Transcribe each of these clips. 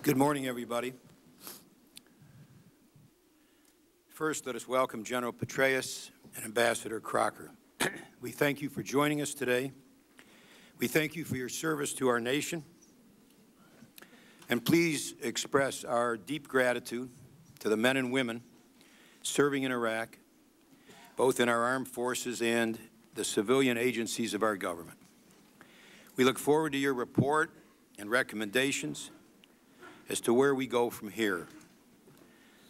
Good morning, everybody. First, let us welcome General PETRAEUS and Ambassador CROCKER. We thank you for joining us today. We thank you for your service to our nation. And please express our deep gratitude to the men and women serving in Iraq, both in our armed forces and the civilian agencies of our government. We look forward to your report and recommendations as to where we go from here.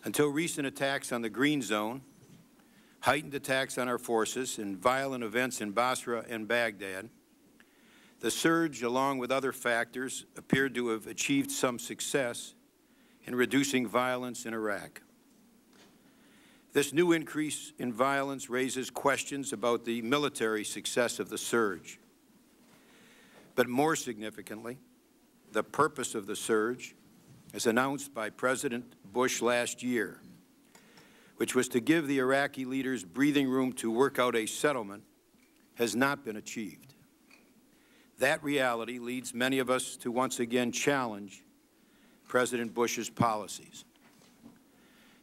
Until recent attacks on the Green Zone, heightened attacks on our forces, and violent events in Basra and Baghdad, the surge, along with other factors, appeared to have achieved some success in reducing violence in Iraq. This new increase in violence raises questions about the military success of the surge. But more significantly, the purpose of the surge, as announced by President Bush last year, which was to give the Iraqi leaders breathing room to work out a settlement, has not been achieved. That reality leads many of us to once again challenge President Bush's policies.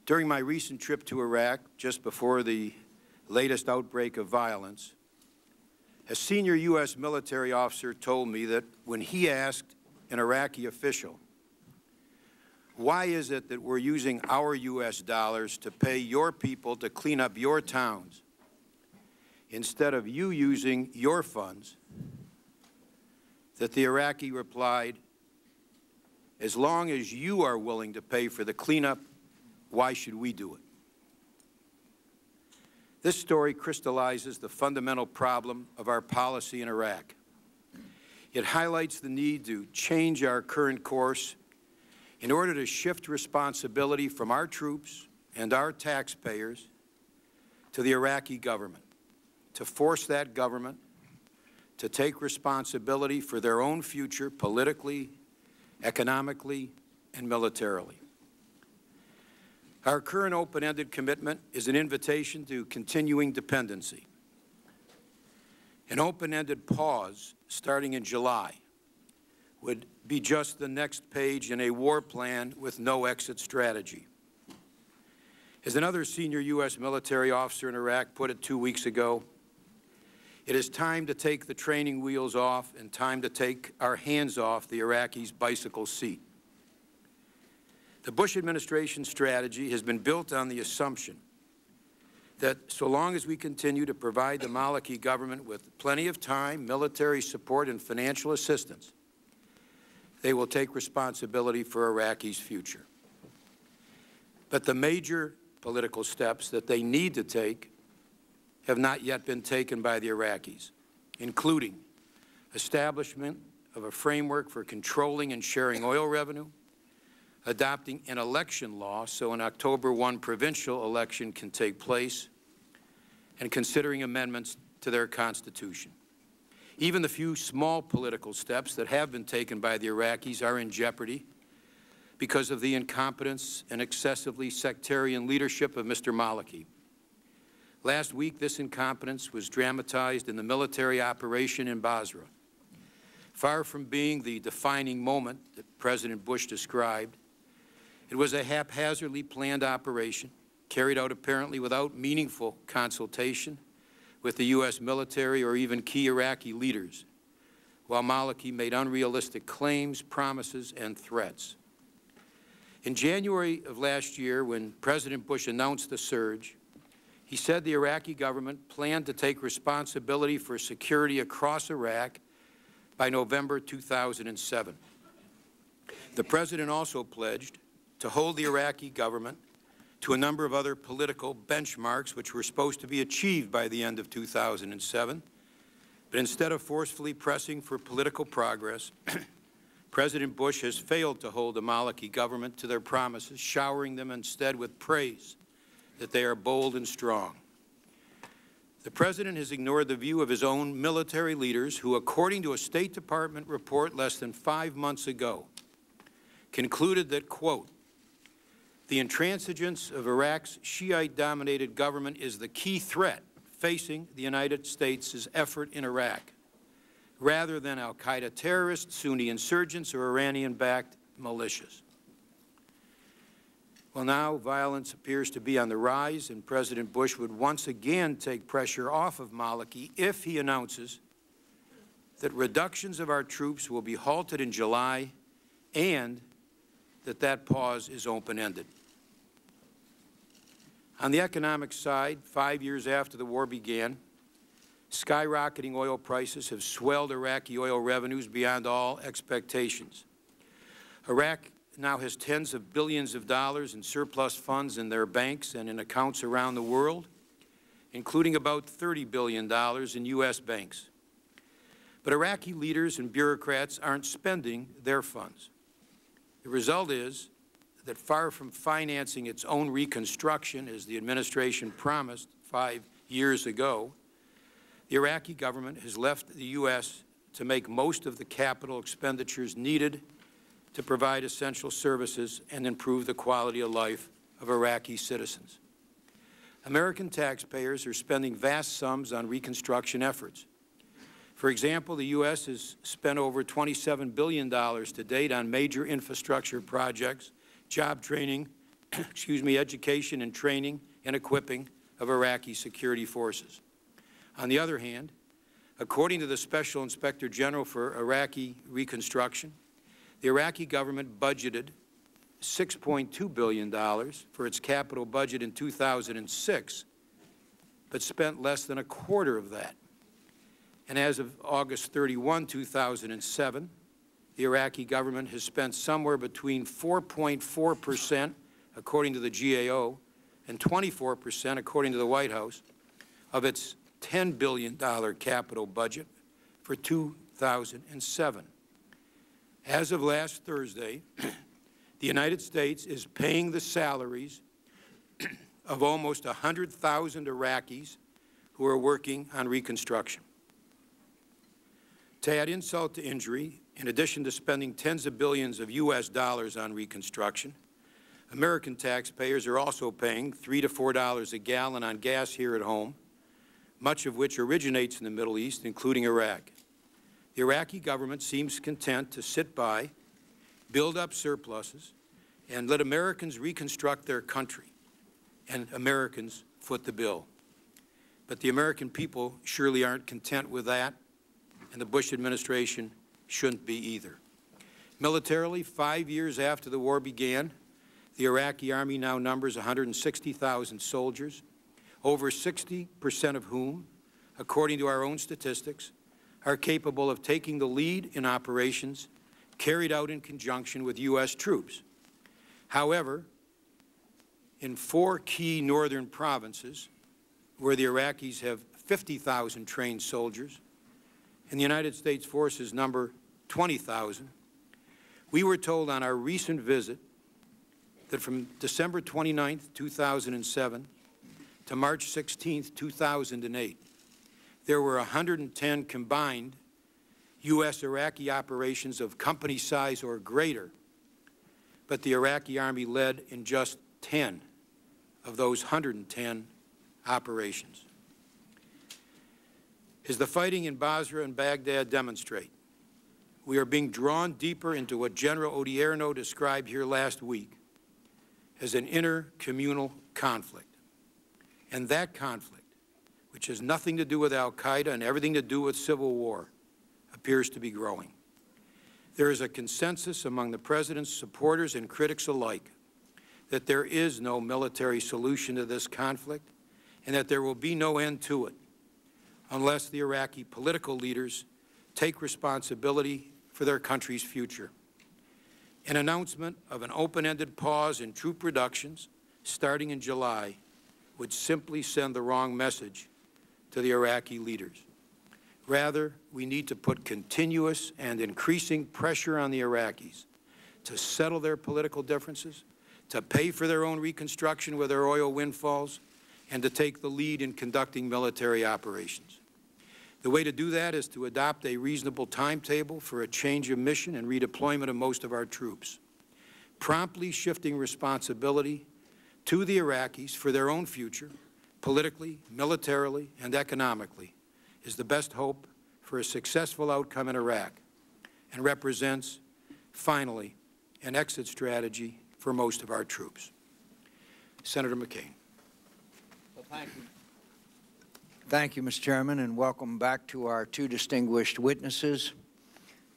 During my recent trip to Iraq, just before the latest outbreak of violence, a senior U.S. military officer told me that when he asked an Iraqi official, "Why is it that we're using our U.S. dollars to pay your people to clean up your towns instead of you using your funds?" that the Iraqi replied, "As long as you are willing to pay for the cleanup, why should we do it?" This story crystallizes the fundamental problem of our policy in Iraq. It highlights the need to change our current course in order to shift responsibility from our troops and our taxpayers to the Iraqi government, to force that government to take responsibility for their own future politically, economically, and militarily. Our current open-ended commitment is an invitation to continuing dependency. An open-ended pause starting in July would be just the next page in a war plan with no exit strategy. As another senior U.S. military officer in Iraq put it 2 weeks ago, it is time to take the training wheels off and time to take our hands off the Iraqis' bicycle seat. The Bush administration strategy has been built on the assumption that so long as we continue to provide the Maliki government with plenty of time, military support, and financial assistance, they will take responsibility for Iraqis' future. But the major political steps that they need to take have not yet been taken by the Iraqis, including establishment of a framework for controlling and sharing oil revenue, adopting an election law so an October 1 provincial election can take place, and considering amendments to their constitution. Even the few small political steps that have been taken by the Iraqis are in jeopardy because of the incompetence and excessively sectarian leadership of Mr. Maliki. Last week, this incompetence was dramatized in the military operation in Basra. Far from being the defining moment that President Bush described, it was a haphazardly planned operation, carried out apparently without meaningful consultation with the U.S. military or even key Iraqi leaders, while Maliki made unrealistic claims, promises, and threats. In January of last year, when President Bush announced the surge, he said the Iraqi government planned to take responsibility for security across Iraq by November 2007. The President also pledged to hold the Iraqi government to a number of other political benchmarks which were supposed to be achieved by the end of 2007. But instead of forcefully pressing for political progress, President Bush has failed to hold the Maliki government to their promises, showering them instead with praise that they are bold and strong. The President has ignored the view of his own military leaders who, according to a State Department report less than 5 months ago, concluded that, quote, "The intransigence of Iraq's Shiite-dominated government is the key threat facing the United States' effort in Iraq, rather than al-Qaeda terrorists, Sunni insurgents, or Iranian-backed militias." Well, now violence appears to be on the rise, and President Bush would once again take pressure off of Maliki if he announces that reductions of our troops will be halted in July and that pause is open-ended. On the economic side, 5 years after the war began, skyrocketing oil prices have swelled Iraqi oil revenues beyond all expectations. Iraq now has tens of billions of dollars in surplus funds in their banks and in accounts around the world, including about $30 billion in U.S. banks. But Iraqi leaders and bureaucrats aren't spending their funds. The result is that far from financing its own reconstruction, as the administration promised 5 years ago, the Iraqi government has left the U.S. to make most of the capital expenditures needed to provide essential services and improve the quality of life of Iraqi citizens. American taxpayers are spending vast sums on reconstruction efforts. For example, the U.S. has spent over $27 billion to date on major infrastructure projects, job training, education and training and equipping of Iraqi security forces. On the other hand, according to the Special Inspector General for Iraqi Reconstruction, the Iraqi government budgeted $6.2 billion for its capital budget in 2006, but spent less than a quarter of that. And as of August 31, 2007, the Iraqi government has spent somewhere between 4.4%, according to the GAO, and 24%, according to the White House, of its $10 billion capital budget for 2007. As of last Thursday, the United States is paying the salaries of almost 100,000 Iraqis who are working on reconstruction. To add insult to injury, in addition to spending tens of billions of U.S. dollars on reconstruction, American taxpayers are also paying $3 to $4 a gallon on gas here at home, much of which originates in the Middle East, including Iraq. The Iraqi government seems content to sit by, build up surpluses, and let Americans reconstruct their country, and Americans foot the bill. But the American people surely aren't content with that, and the Bush administration shouldn't be either. Militarily, 5 years after the war began, the Iraqi Army now numbers 160,000 soldiers, over 60% of whom, according to our own statistics, are capable of taking the lead in operations carried out in conjunction with U.S. troops. However, in 4 key northern provinces, where the Iraqis have 50,000 trained soldiers, and the United States forces number 20,000, we were told on our recent visit that from December 29, 2007 to March 16, 2008, there were 110 combined U.S.-Iraqi operations of company size or greater, but the Iraqi Army led in just 10 of those 110 operations. As the fighting in Basra and Baghdad demonstrate, we are being drawn deeper into what General Odierno described here last week as an intercommunal conflict. And that conflict, which has nothing to do with al-Qaeda and everything to do with civil war, appears to be growing. There is a consensus among the President's supporters and critics alike that there is no military solution to this conflict and that there will be no end to it unless the Iraqi political leaders take responsibility for their country's future. An announcement of an open-ended pause in troop reductions starting in July would simply send the wrong message to the Iraqi leaders. Rather, we need to put continuous and increasing pressure on the Iraqis to settle their political differences, to pay for their own reconstruction with their oil windfalls, and to take the lead in conducting military operations. The way to do that is to adopt a reasonable timetable for a change of mission and redeployment of most of our troops. Promptly shifting responsibility to the Iraqis for their own future, politically, militarily, and economically, is the best hope for a successful outcome in Iraq and represents, finally, an exit strategy for most of our troops. Senator McCain. Well, thank you. Thank you, Mr. Chairman, and welcome back to our two distinguished witnesses.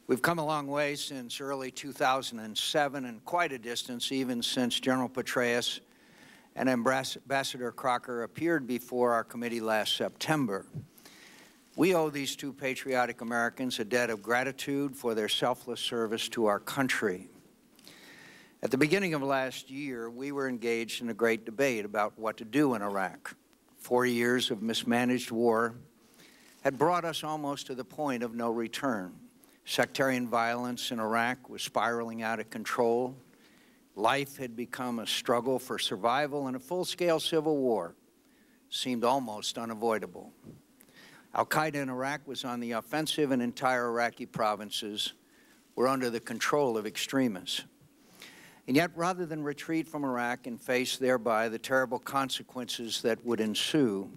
We've come a long way since early 2007 and quite a distance even since General PETRAEUS and Ambassador Crocker appeared before our committee last September. We owe these two patriotic Americans a debt of gratitude for their selfless service to our country. At the beginning of last year, we were engaged in a great debate about what to do in Iraq. 4 years of mismanaged war had brought us almost to the point of no return. Sectarian violence in Iraq was spiraling out of control. Life had become a struggle for survival, and a full-scale civil war seemed almost unavoidable. Al-Qaeda in Iraq was on the offensive, and entire Iraqi provinces were under the control of extremists. And yet, rather than retreat from Iraq and face thereby the terrible consequences that would ensue,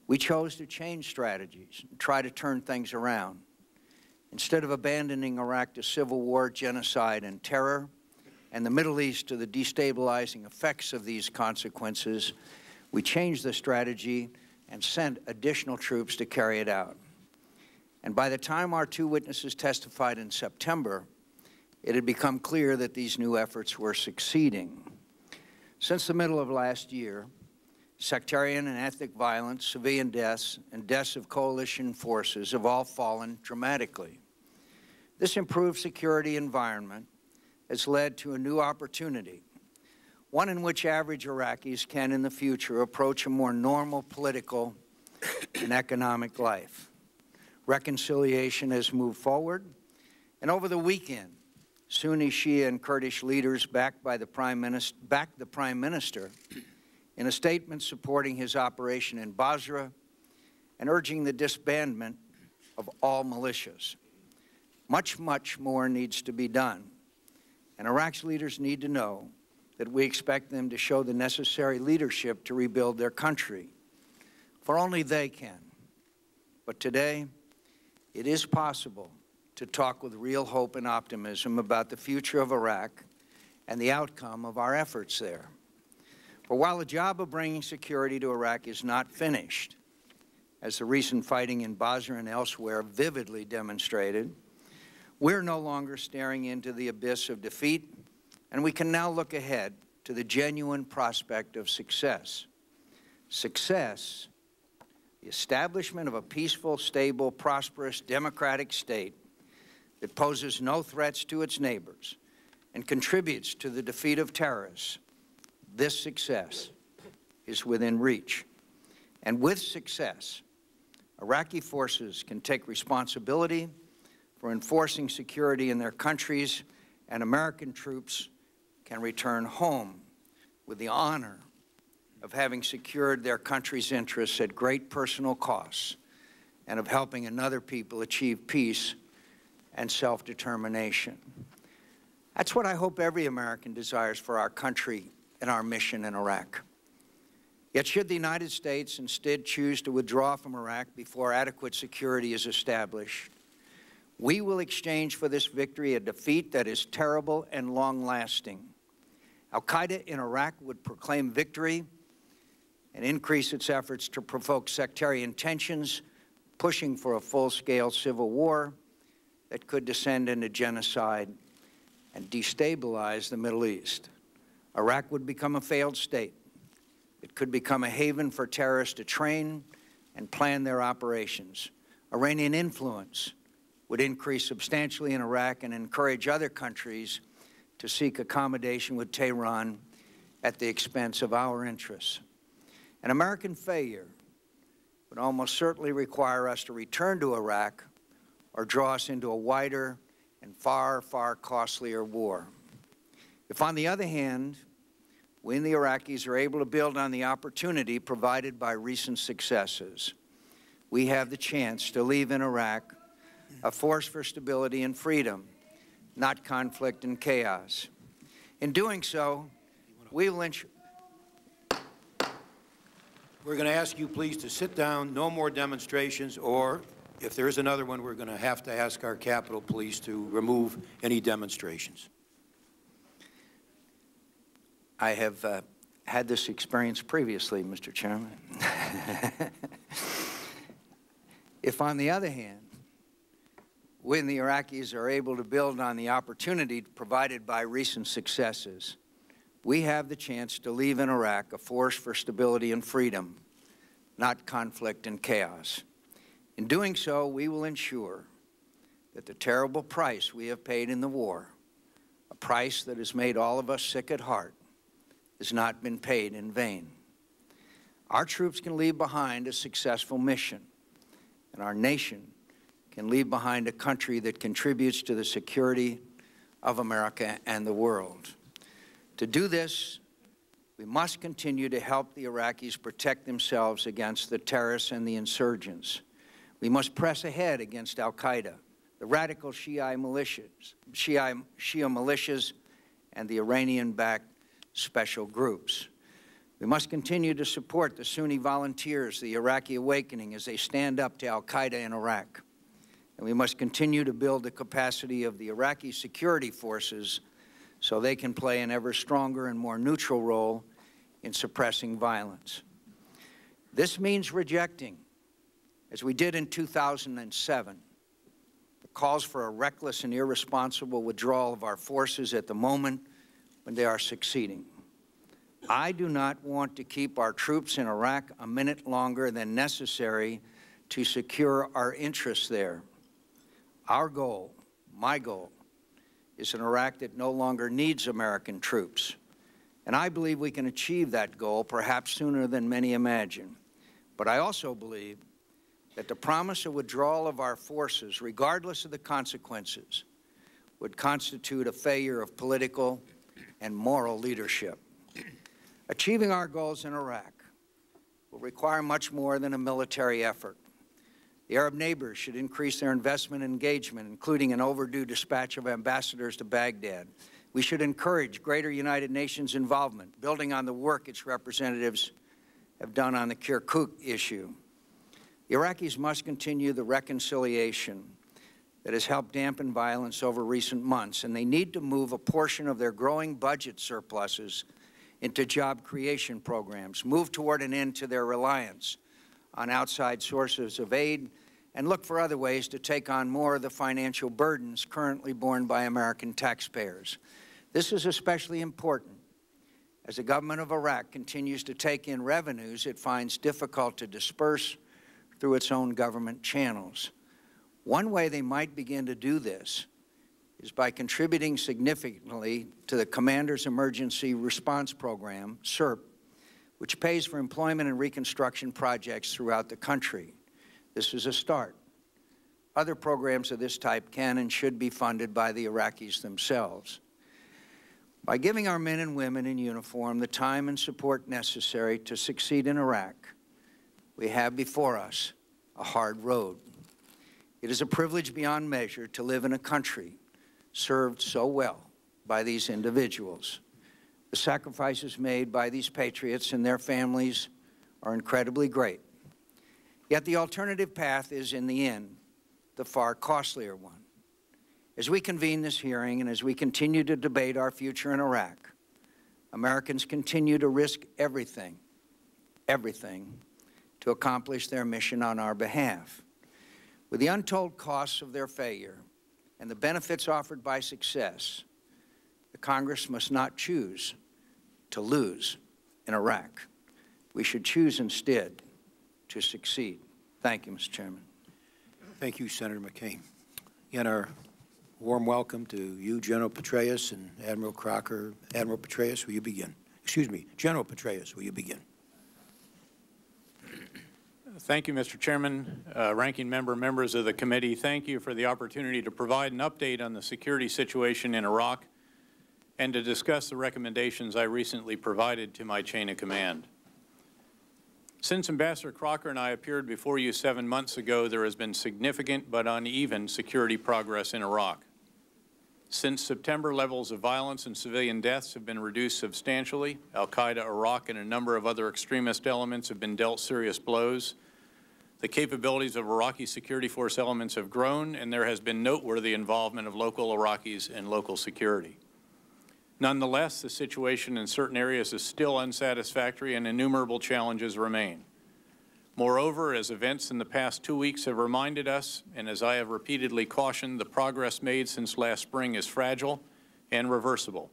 we chose to change strategies and try to turn things around. Instead of abandoning Iraq to civil war, genocide, and terror, and the Middle East to the destabilizing effects of these consequences, we changed the strategy and sent additional troops to carry it out. And by the time our two witnesses testified in September, it had become clear that these new efforts were succeeding. Since the middle of last year, sectarian and ethnic violence, civilian deaths, and deaths of coalition forces have all fallen dramatically. This improved security environment has led to a new opportunity, one in which average Iraqis can in the future approach a more normal political and economic life. Reconciliation has moved forward, and over the weekend, Sunni, Shia, and Kurdish leaders backed the Prime Minister in a statement supporting his operation in Basra and urging the disbandment of all militias. Much, much more needs to be done. And Iraq's leaders need to know that we expect them to show the necessary leadership to rebuild their country, for only they can. But today, it is possible to talk with real hope and optimism about the future of Iraq and the outcome of our efforts there. For while the job of bringing security to Iraq is not finished, as the recent fighting in Basra and elsewhere vividly demonstrated, we're no longer staring into the abyss of defeat, and we can now look ahead to the genuine prospect of success. Success, the establishment of a peaceful, stable, prosperous, democratic state that poses no threats to its neighbors and contributes to the defeat of terrorists. This success is within reach. And with success, Iraqi forces can take responsibility for enforcing security in their countries, and American troops can return home with the honor of having secured their country's interests at great personal costs and of helping another people achieve peace and self-determination. That's what I hope every American desires for our country and our mission in Iraq. Yet should the United States instead choose to withdraw from Iraq before adequate security is established, we will exchange for this victory a defeat that is terrible and long-lasting. Al-Qaeda in Iraq would proclaim victory and increase its efforts to provoke sectarian tensions, pushing for a full-scale civil war that could descend into genocide and destabilize the Middle East. Iraq would become a failed state. It could become a haven for terrorists to train and plan their operations. Iranian influence would increase substantially in Iraq and encourage other countries to seek accommodation with Tehran at the expense of our interests. An American failure would almost certainly require us to return to Iraq or draw us into a wider and far, far costlier war. If, on the other hand, we and the Iraqis are able to build on the opportunity provided by recent successes, we have the chance to leave in Iraq a force for stability and freedom, not conflict and chaos. In doing so, we will ensure... We're going to ask you, please, to sit down. No more demonstrations, or if there is another one, we're going to have to ask our Capitol Police to remove any demonstrations. I have had this experience previously, Mr. Chairman. If, on the other hand, we and the Iraqis are able to build on the opportunity provided by recent successes, we have the chance to leave in Iraq a force for stability and freedom, not conflict and chaos. In doing so, we will ensure that the terrible price we have paid in the war, a price that has made all of us sick at heart, has not been paid in vain. Our troops can leave behind a successful mission, and our nation can leave behind a country that contributes to the security of America and the world. To do this, we must continue to help the Iraqis protect themselves against the terrorists and the insurgents. We must press ahead against al-Qaeda, the radical Shia militias, and the Iranian-backed special groups. We must continue to support the Sunni volunteers, the Iraqi awakening, as they stand up to al-Qaeda in Iraq. And we must continue to build the capacity of the Iraqi security forces so they can play an ever stronger and more neutral role in suppressing violence. This means rejecting, as we did in 2007, the calls for a reckless and irresponsible withdrawal of our forces at the moment when they are succeeding. I do not want to keep our troops in Iraq a minute longer than necessary to secure our interests there. Our goal, my goal, is an Iraq that no longer needs American troops. And I believe we can achieve that goal perhaps sooner than many imagine. But I also believe that the promise of withdrawal of our forces, regardless of the consequences, would constitute a failure of political and moral leadership. Achieving our goals in Iraq will require much more than a military effort. The Arab neighbors should increase their investment and engagement, including an overdue dispatch of ambassadors to Baghdad. We should encourage greater United Nations involvement, building on the work its representatives have done on the Kirkuk issue. The Iraqis must continue the reconciliation that has helped dampen violence over recent months, and they need to move a portion of their growing budget surpluses into job creation programs, move toward an end to their reliance on outside sources of aid, and look for other ways to take on more of the financial burdens currently borne by American taxpayers. This is especially important as the government of Iraq continues to take in revenues it finds difficult to disperse through its own government channels. One way they might begin to do this is by contributing significantly to the Commander's Emergency Response Program, CERP, which pays for employment and reconstruction projects throughout the country. This is a start. Other programs of this type can and should be funded by the Iraqis themselves. By giving our men and women in uniform the time and support necessary to succeed in Iraq, we have before us a hard road. It is a privilege beyond measure to live in a country served so well by these individuals. The sacrifices made by these patriots and their families are incredibly great. Yet the alternative path is, in the end, the far costlier one. As we convene this hearing and as we continue to debate our future in Iraq, Americans continue to risk everything, to accomplish their mission on our behalf. With the untold costs of their failure and the benefits offered by success, the Congress must not choose to lose in Iraq. We should choose instead to succeed. Thank you, Mr. Chairman. Thank you, Senator McCain. Again, our warm welcome to you, General Petraeus, and Admiral Crocker. Admiral Petraeus, will you begin? Excuse me, General Petraeus, will you begin? Thank you, Mr. Chairman, Ranking Member, members of the committee. Thank you for the opportunity to provide an update on the security situation in Iraq and to discuss the recommendations I recently provided to my chain of command. Since Ambassador Crocker and I appeared before you 7 months ago, there has been significant but uneven security progress in Iraq. Since September, levels of violence and civilian deaths have been reduced substantially. Al-Qaeda, Iraq, and a number of other extremist elements have been dealt serious blows. The capabilities of Iraqi security force elements have grown, and there has been noteworthy involvement of local Iraqis in local security. Nonetheless, the situation in certain areas is still unsatisfactory and innumerable challenges remain. Moreover, as events in the past 2 weeks have reminded us, and as I have repeatedly cautioned, the progress made since last spring is fragile and reversible.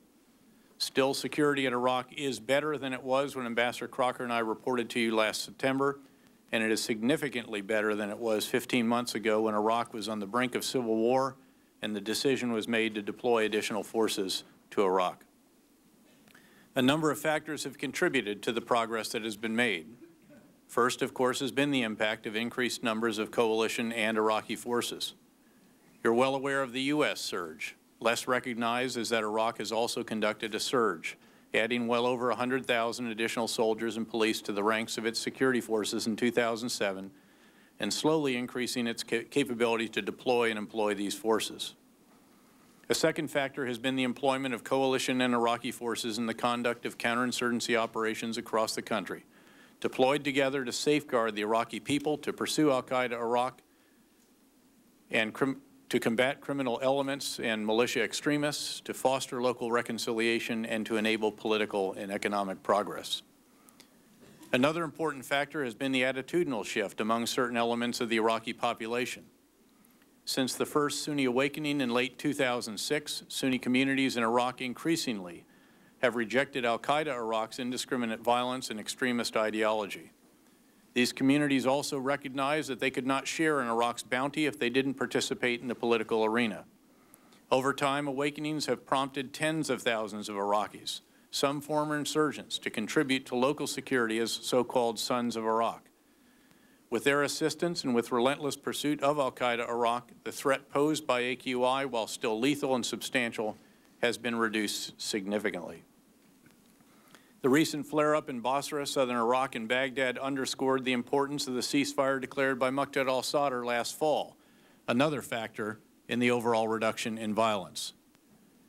Still, security in Iraq is better than it was when Ambassador Crocker and I reported to you last September, and it is significantly better than it was 15 months ago when Iraq was on the brink of civil war and the decision was made to deploy additional forces to Iraq. A number of factors have contributed to the progress that has been made. First, of course, has been the impact of increased numbers of coalition and Iraqi forces. You're well aware of the U.S. surge. Less recognized is that Iraq has also conducted a surge, adding well over 100,000 additional soldiers and police to the ranks of its security forces in 2007, and slowly increasing its capability to deploy and employ these forces. A second factor has been the employment of coalition and Iraqi forces in the conduct of counterinsurgency operations across the country, deployed together to safeguard the Iraqi people, to pursue al-Qaeda Iraq, and to combat criminal elements and militia extremists, to foster local reconciliation, and to enable political and economic progress. Another important factor has been the attitudinal shift among certain elements of the Iraqi population. Since the first Sunni awakening in late 2006, Sunni communities in Iraq increasingly have rejected al-Qaeda Iraq's indiscriminate violence and extremist ideology. These communities also recognize that they could not share in Iraq's bounty if they didn't participate in the political arena. Over time, awakenings have prompted tens of thousands of Iraqis, some former insurgents, to contribute to local security as so-called Sons of Iraq. With their assistance and with relentless pursuit of al-Qaeda Iraq, the threat posed by AQI, while still lethal and substantial, has been reduced significantly. The recent flare-up in Basra, southern Iraq, and Baghdad underscored the importance of the ceasefire declared by Muqtada al-Sadr last fall, another factor in the overall reduction in violence.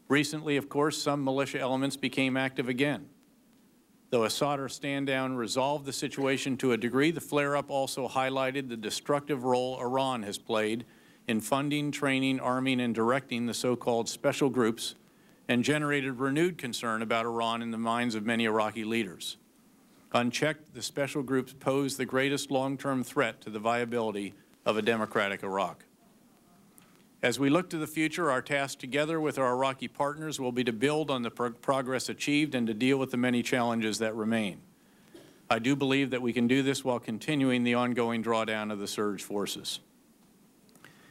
Recently, of course, some militia elements became active again. Though a Sadr stand-down resolved the situation to a degree, the flare-up also highlighted the destructive role Iran has played in funding, training, arming, and directing the so-called special groups, and generated renewed concern about Iran in the minds of many Iraqi leaders. Unchecked, the special groups pose the greatest long-term threat to the viability of a democratic Iraq. As we look to the future, our task together with our Iraqi partners will be to build on the progress achieved and to deal with the many challenges that remain. I do believe that we can do this while continuing the ongoing drawdown of the surge forces.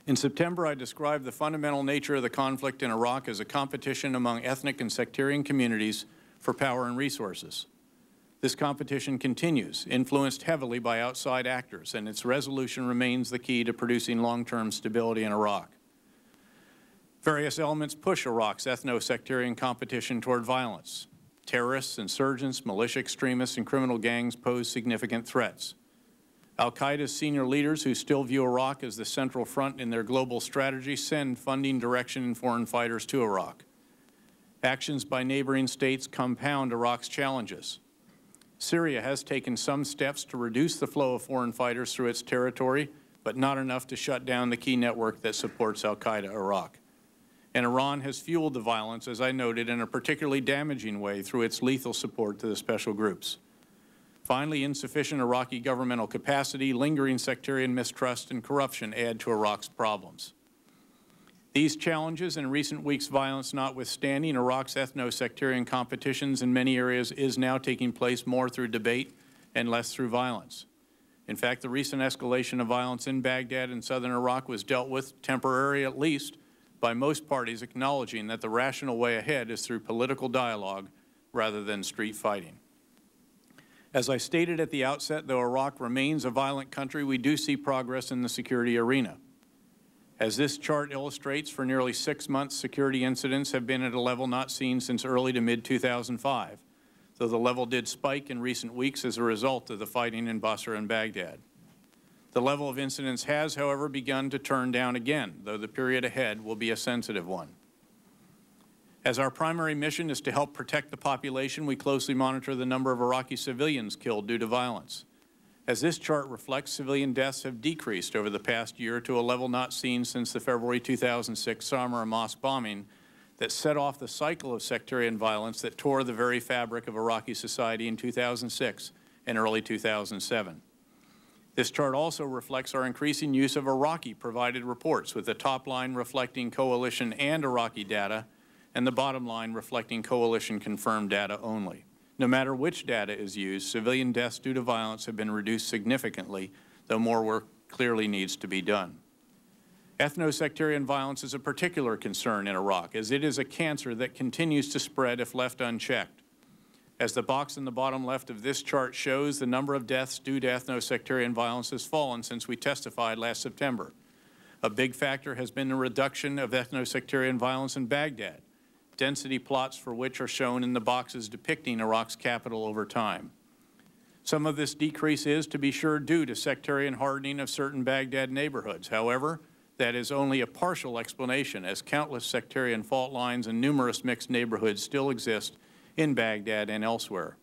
In September, I described the fundamental nature of the conflict in Iraq as a competition among ethnic and sectarian communities for power and resources. This competition continues, influenced heavily by outside actors, and its resolution remains the key to producing long-term stability in Iraq. Various elements push Iraq's ethno-sectarian competition toward violence. Terrorists, insurgents, militia extremists, and criminal gangs pose significant threats. Al-Qaeda's senior leaders, who still view Iraq as the central front in their global strategy, send funding, direction, and foreign fighters to Iraq. Actions by neighboring states compound Iraq's challenges. Syria has taken some steps to reduce the flow of foreign fighters through its territory, but not enough to shut down the key network that supports al-Qaeda Iraq. And Iran has fueled the violence, as I noted, in a particularly damaging way through its lethal support to the special groups. Finally, insufficient Iraqi governmental capacity, lingering sectarian mistrust, and corruption add to Iraq's problems. These challenges and recent weeks' violence notwithstanding, Iraq's ethno-sectarian competitions in many areas is now taking place more through debate and less through violence. In fact, the recent escalation of violence in Baghdad and southern Iraq was dealt with, temporarily at least, by most parties acknowledging that the rational way ahead is through political dialogue rather than street fighting. As I stated at the outset, though Iraq remains a violent country, we do see progress in the security arena. As this chart illustrates, for nearly 6 months, security incidents have been at a level not seen since early to mid-2005, though the level did spike in recent weeks as a result of the fighting in Basra and Baghdad. The level of incidents has, however, begun to turn down again, though the period ahead will be a sensitive one. As our primary mission is to help protect the population, we closely monitor the number of Iraqi civilians killed due to violence. As this chart reflects, civilian deaths have decreased over the past year to a level not seen since the February 2006 Samarra mosque bombing that set off the cycle of sectarian violence that tore the very fabric of Iraqi society in 2006 and early 2007. This chart also reflects our increasing use of Iraqi-provided reports, with the top line reflecting coalition and Iraqi data, and the bottom line reflecting coalition-confirmed data only. No matter which data is used, civilian deaths due to violence have been reduced significantly, though more work clearly needs to be done. Ethno-sectarian violence is a particular concern in Iraq, as it is a cancer that continues to spread if left unchecked. As the box in the bottom left of this chart shows, the number of deaths due to ethno-sectarian violence has fallen since we testified last September. A big factor has been the reduction of ethno-sectarian violence in Baghdad, density plots for which are shown in the boxes depicting Iraq's capital over time. Some of this decrease is, to be sure, due to sectarian hardening of certain Baghdad neighborhoods. However, that is only a partial explanation, as countless sectarian fault lines and numerous mixed neighborhoods still exist in Baghdad and elsewhere.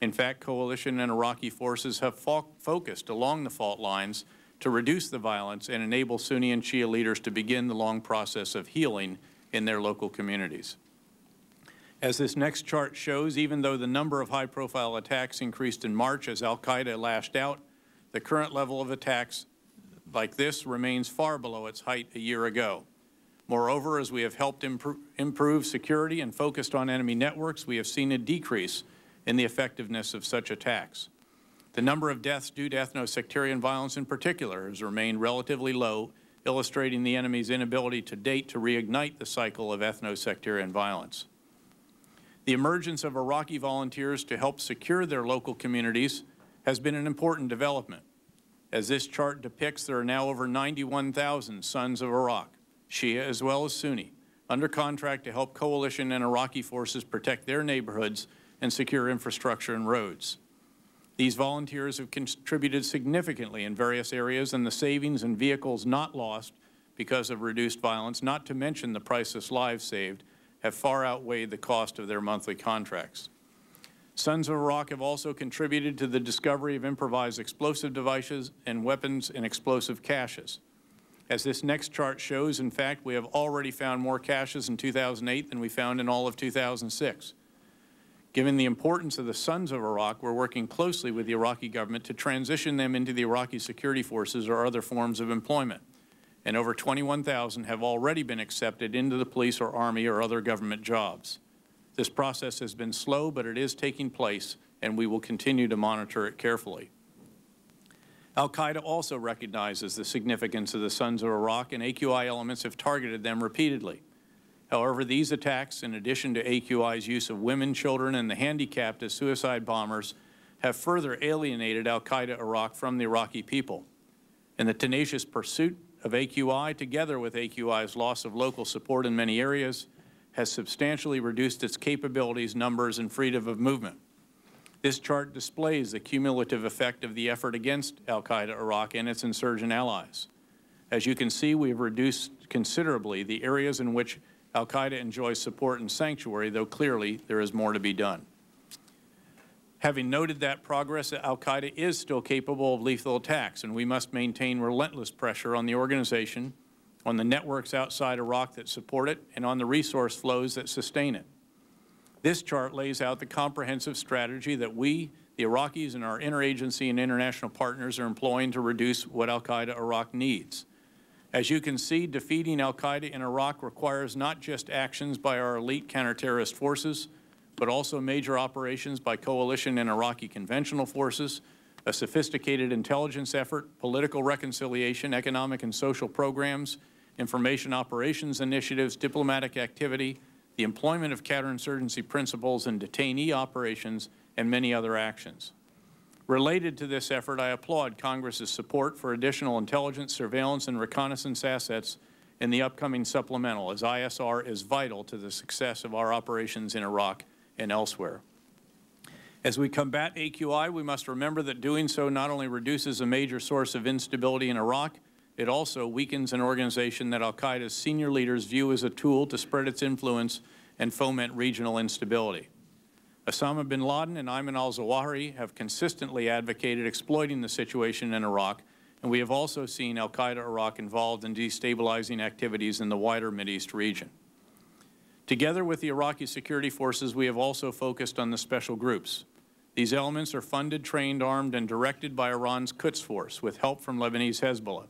In fact, coalition and Iraqi forces have focused along the fault lines to reduce the violence and enable Sunni and Shia leaders to begin the long process of healing in their local communities. As this next chart shows, even though the number of high-profile attacks increased in March as al-Qaeda lashed out, the current level of attacks like this remains far below its height a year ago. Moreover, as we have helped improve security and focused on enemy networks, we have seen a decrease in the effectiveness of such attacks. The number of deaths due to ethno-sectarian violence in particular has remained relatively low, illustrating the enemy's inability to date to reignite the cycle of ethno-sectarian violence. The emergence of Iraqi volunteers to help secure their local communities has been an important development. As this chart depicts, there are now over 91,000 sons of Iraq, Shia as well as Sunni, under contract to help coalition and Iraqi forces protect their neighborhoods and secure infrastructure and roads. These volunteers have contributed significantly in various areas, and the savings and vehicles not lost because of reduced violence, not to mention the priceless lives saved, have far outweighed the cost of their monthly contracts. Sons of Iraq have also contributed to the discovery of improvised explosive devices and weapons and explosive caches. As this next chart shows, in fact, we have already found more caches in 2008 than we found in all of 2006. Given the importance of the Sons of Iraq, we're working closely with the Iraqi government to transition them into the Iraqi security forces or other forms of employment. And over 21,000 have already been accepted into the police or army or other government jobs. This process has been slow, but it is taking place, and we will continue to monitor it carefully. Al-Qaeda also recognizes the significance of the Sons of Iraq, and AQI elements have targeted them repeatedly. However, these attacks, in addition to AQI's use of women, children, and the handicapped as suicide bombers, have further alienated Al-Qaeda Iraq from the Iraqi people. And the tenacious pursuit of AQI, together with AQI's loss of local support in many areas, has substantially reduced its capabilities, numbers, and freedom of movement. This chart displays the cumulative effect of the effort against al-Qaeda Iraq and its insurgent allies. As you can see, we have reduced considerably the areas in which al-Qaeda enjoys support and sanctuary, though clearly there is more to be done. Having noted that progress, al-Qaeda is still capable of lethal attacks, and we must maintain relentless pressure on the organization, on the networks outside Iraq that support it, and on the resource flows that sustain it. This chart lays out the comprehensive strategy that we, the Iraqis, and our interagency and international partners are employing to reduce what al-Qaeda Iraq needs. As you can see, defeating al-Qaeda in Iraq requires not just actions by our elite counterterrorist forces, but also major operations by coalition and Iraqi conventional forces, a sophisticated intelligence effort, political reconciliation, economic and social programs, information operations initiatives, diplomatic activity, the employment of counterinsurgency principles and detainee operations, and many other actions. Related to this effort, I applaud Congress's support for additional intelligence, surveillance, and reconnaissance assets in the upcoming supplemental, as ISR is vital to the success of our operations in Iraq and elsewhere. As we combat AQI, we must remember that doing so not only reduces a major source of instability in Iraq, it also weakens an organization that al-Qaeda's senior leaders view as a tool to spread its influence and foment regional instability. Osama bin Laden and Ayman al-Zawahiri have consistently advocated exploiting the situation in Iraq, and we have also seen al-Qaeda Iraq involved in destabilizing activities in the wider Mideast region. Together with the Iraqi security forces, we have also focused on the special groups. These elements are funded, trained, armed, and directed by Iran's Quds Force with help from Lebanese Hezbollah.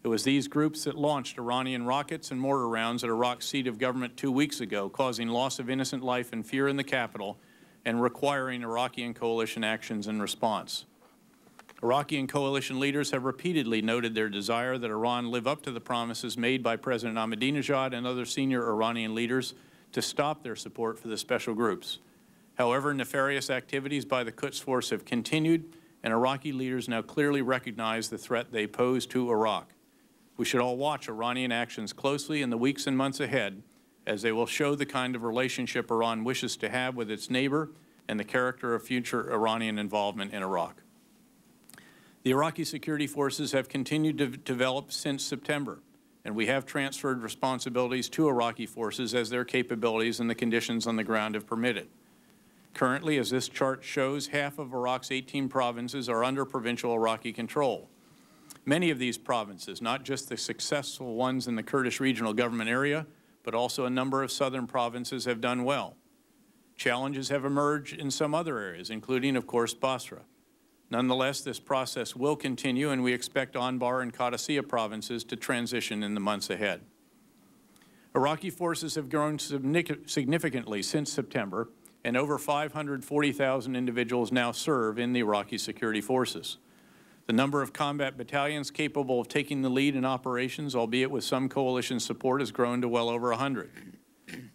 It was these groups that launched Iranian rockets and mortar rounds at Iraq's seat of government 2 weeks ago, causing loss of innocent life and fear in the capital and requiring Iraqi and coalition actions in response. Iraqi and coalition leaders have repeatedly noted their desire that Iran live up to the promises made by President Ahmadinejad and other senior Iranian leaders to stop their support for the special groups. However, nefarious activities by the Quds Force have continued, and Iraqi leaders now clearly recognize the threat they pose to Iraq. We should all watch Iranian actions closely in the weeks and months ahead, as they will show the kind of relationship Iran wishes to have with its neighbor and the character of future Iranian involvement in Iraq. The Iraqi security forces have continued to develop since September, and we have transferred responsibilities to Iraqi forces as their capabilities and the conditions on the ground have permitted. Currently, as this chart shows, half of Iraq's 18 provinces are under provincial Iraqi control. Many of these provinces, not just the successful ones in the Kurdish regional government area, but also a number of southern provinces have done well. Challenges have emerged in some other areas, including, of course, Basra. Nonetheless, this process will continue, and we expect Anbar and Qadisiyah provinces to transition in the months ahead. Iraqi forces have grown significantly since September, and over 540,000 individuals now serve in the Iraqi security forces. The number of combat battalions capable of taking the lead in operations, albeit with some coalition support, has grown to well over 100.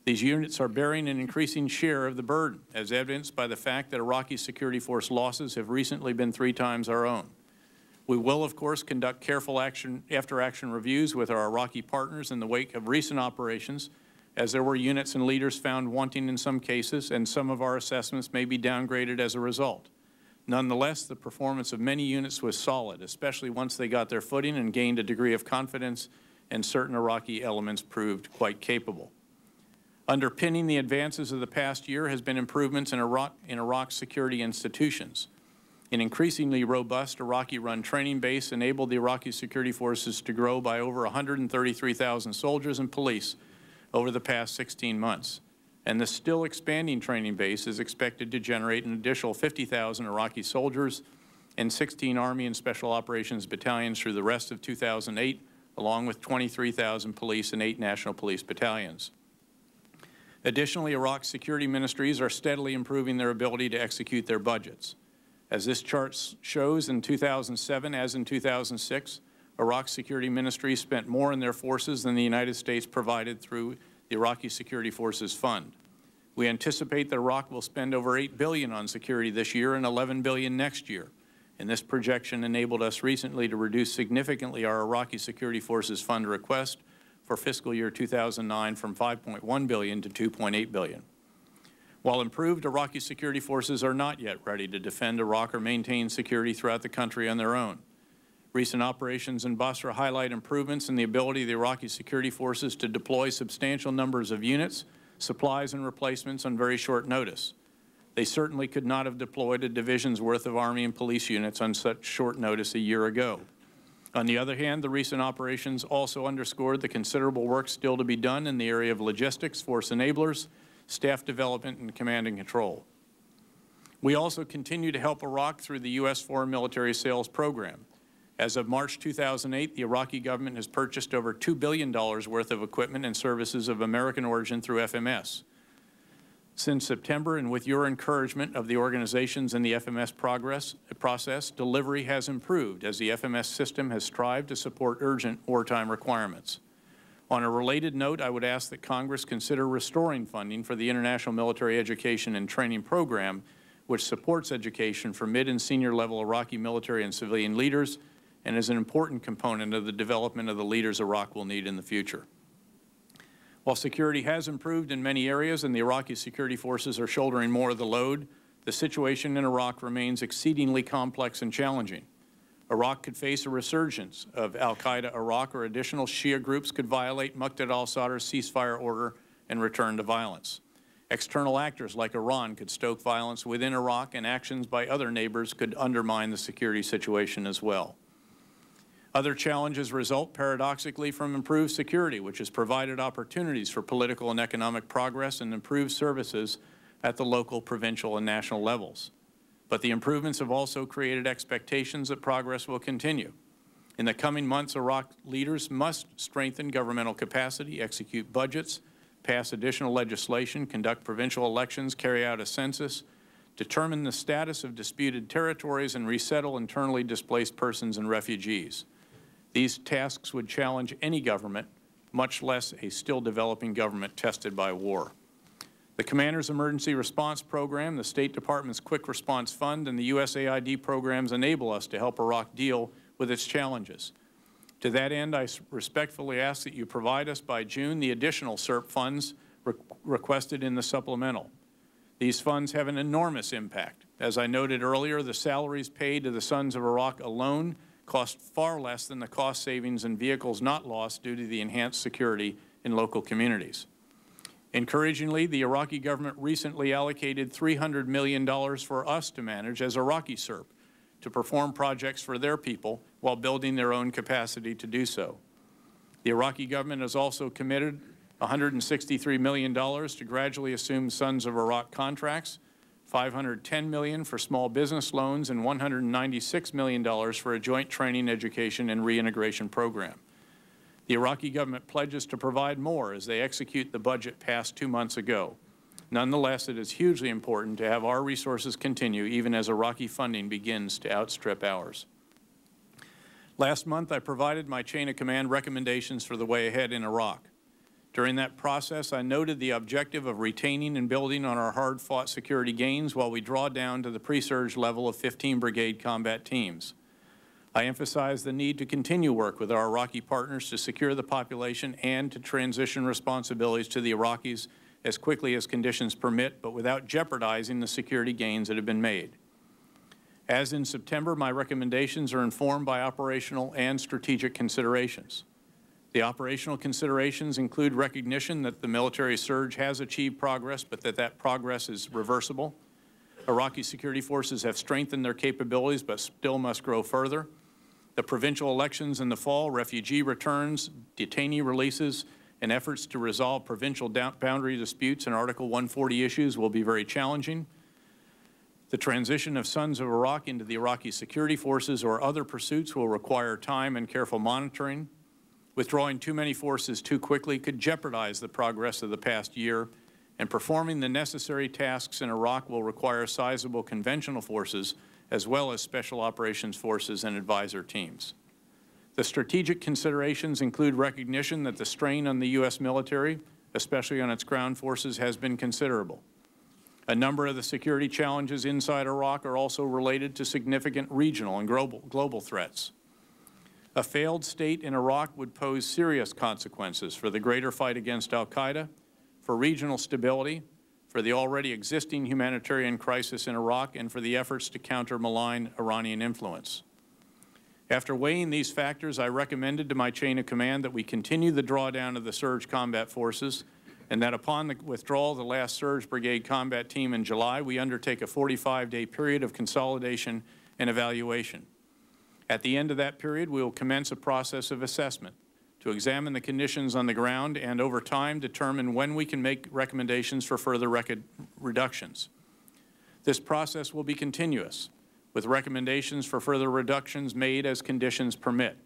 These units are bearing an increasing share of the burden, as evidenced by the fact that Iraqi security force losses have recently been 3 times our own. We will, of course, conduct careful after-action reviews with our Iraqi partners in the wake of recent operations, as there were units and leaders found wanting in some cases, and some of our assessments may be downgraded as a result. Nonetheless, the performance of many units was solid, especially once they got their footing and gained a degree of confidence, and certain Iraqi elements proved quite capable. Underpinning the advances of the past year has been improvements in Iraq's security institutions. An increasingly robust Iraqi-run training base enabled the Iraqi security forces to grow by over 133,000 soldiers and police over the past 16 months. And the still expanding training base is expected to generate an additional 50,000 Iraqi soldiers and 16 Army and Special Operations battalions through the rest of 2008, along with 23,000 police and 8 national police battalions. Additionally, Iraq's security ministries are steadily improving their ability to execute their budgets. As this chart shows, in 2007, as in 2006, Iraq's security ministries spent more in their forces than the United States provided through the Iraqi Security Forces Fund. We anticipate that Iraq will spend over $8 billion on security this year and $11 billion next year. And this projection enabled us recently to reduce significantly our Iraqi Security Forces Fund request for fiscal year 2009 from $5.1 billion to $2.8 billion. While improved, Iraqi security forces are not yet ready to defend Iraq or maintain security throughout the country on their own. Recent operations in Basra highlight improvements in the ability of the Iraqi security forces to deploy substantial numbers of units, supplies, and replacements on very short notice. They certainly could not have deployed a division's worth of Army and police units on such short notice a year ago. On the other hand, the recent operations also underscored the considerable work still to be done in the area of logistics, force enablers, staff development, and command and control. We also continue to help Iraq through the U.S. Foreign Military Sales Program. As of March 2008, the Iraqi government has purchased over $2 billion worth of equipment and services of American origin through FMS. Since September, and with your encouragement of the organizations in the FMS process, delivery has improved as the FMS system has strived to support urgent wartime requirements. On a related note, I would ask that Congress consider restoring funding for the International Military Education and Training Program, which supports education for mid- and senior-level Iraqi military and civilian leaders and is an important component of the development of the leaders Iraq will need in the future. While security has improved in many areas and the Iraqi security forces are shouldering more of the load, the situation in Iraq remains exceedingly complex and challenging. Iraq could face a resurgence of al-Qaeda Iraq, or additional Shia groups could violate Muqtada al-Sadr's ceasefire order and return to violence. External actors like Iran could stoke violence within Iraq, and actions by other neighbors could undermine the security situation as well. Other challenges result, paradoxically, from improved security, which has provided opportunities for political and economic progress and improved services at the local, provincial, and national levels. But the improvements have also created expectations that progress will continue. In the coming months, Iraq leaders must strengthen governmental capacity, execute budgets, pass additional legislation, conduct provincial elections, carry out a census, determine the status of disputed territories, and resettle internally displaced persons and refugees. These tasks would challenge any government, much less a still developing government tested by war. The Commander's Emergency Response Program, the State Department's Quick Response Fund, and the USAID programs enable us to help Iraq deal with its challenges. To that end, I respectfully ask that you provide us by June the additional SERP funds requested in the supplemental. These funds have an enormous impact. As I noted earlier, the salaries paid to the sons of Iraq alone cost far less than the cost savings and vehicles not lost due to the enhanced security in local communities. Encouragingly, the Iraqi government recently allocated $300 million for us to manage as Iraqi SERP to perform projects for their people while building their own capacity to do so. The Iraqi government has also committed $163 million to gradually assume Sons of Iraq contracts, $510 million for small business loans, and $196 million for a joint training, education, and reintegration program. The Iraqi government pledges to provide more as they execute the budget passed 2 months ago. Nonetheless, it is hugely important to have our resources continue even as Iraqi funding begins to outstrip ours. Last month, I provided my chain of command recommendations for the way ahead in Iraq. During that process, I noted the objective of retaining and building on our hard-fought security gains while we draw down to the pre-surge level of 15 brigade combat teams. I emphasized the need to continue work with our Iraqi partners to secure the population and to transition responsibilities to the Iraqis as quickly as conditions permit, but without jeopardizing the security gains that have been made. As in September, my recommendations are informed by operational and strategic considerations. The operational considerations include recognition that the military surge has achieved progress, but that progress is reversible. Iraqi security forces have strengthened their capabilities, but still must grow further. The provincial elections in the fall, refugee returns, detainee releases, and efforts to resolve provincial boundary disputes and Article 140 issues will be very challenging. The transition of Sons of Iraq into the Iraqi security forces or other pursuits will require time and careful monitoring. Withdrawing too many forces too quickly could jeopardize the progress of the past year, and performing the necessary tasks in Iraq will require sizable conventional forces as well as special operations forces and advisor teams. The strategic considerations include recognition that the strain on the U.S. military, especially on its ground forces, has been considerable. A number of the security challenges inside Iraq are also related to significant regional and global threats. A failed state in Iraq would pose serious consequences for the greater fight against al-Qaeda, for regional stability, for the already existing humanitarian crisis in Iraq, and for the efforts to counter malign Iranian influence. After weighing these factors, I recommended to my chain of command that we continue the drawdown of the surge combat forces, and that upon the withdrawal of the last surge brigade combat team in July, we undertake a 45-day period of consolidation and evaluation. At the end of that period, we will commence a process of assessment to examine the conditions on the ground and, over time, determine when we can make recommendations for further reductions. This process will be continuous, with recommendations for further reductions made as conditions permit.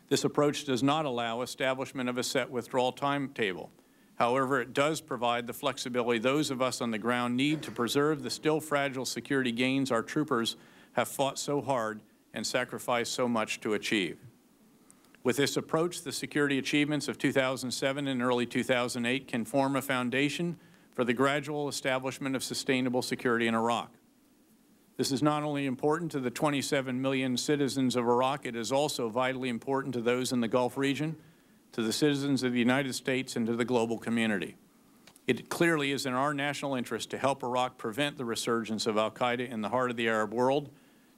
This approach does not allow establishment of a set withdrawal timetable. However, it does provide the flexibility those of us on the ground need to preserve the still fragile security gains our troopers have fought so hard and sacrificed so much to achieve. With this approach, the security achievements of 2007 and early 2008 can form a foundation for the gradual establishment of sustainable security in Iraq. This is not only important to the 27 million citizens of Iraq, it is also vitally important to those in the Gulf region, to the citizens of the United States, and to the global community. It clearly is in our national interest to help Iraq prevent the resurgence of al-Qaeda in the heart of the Arab world,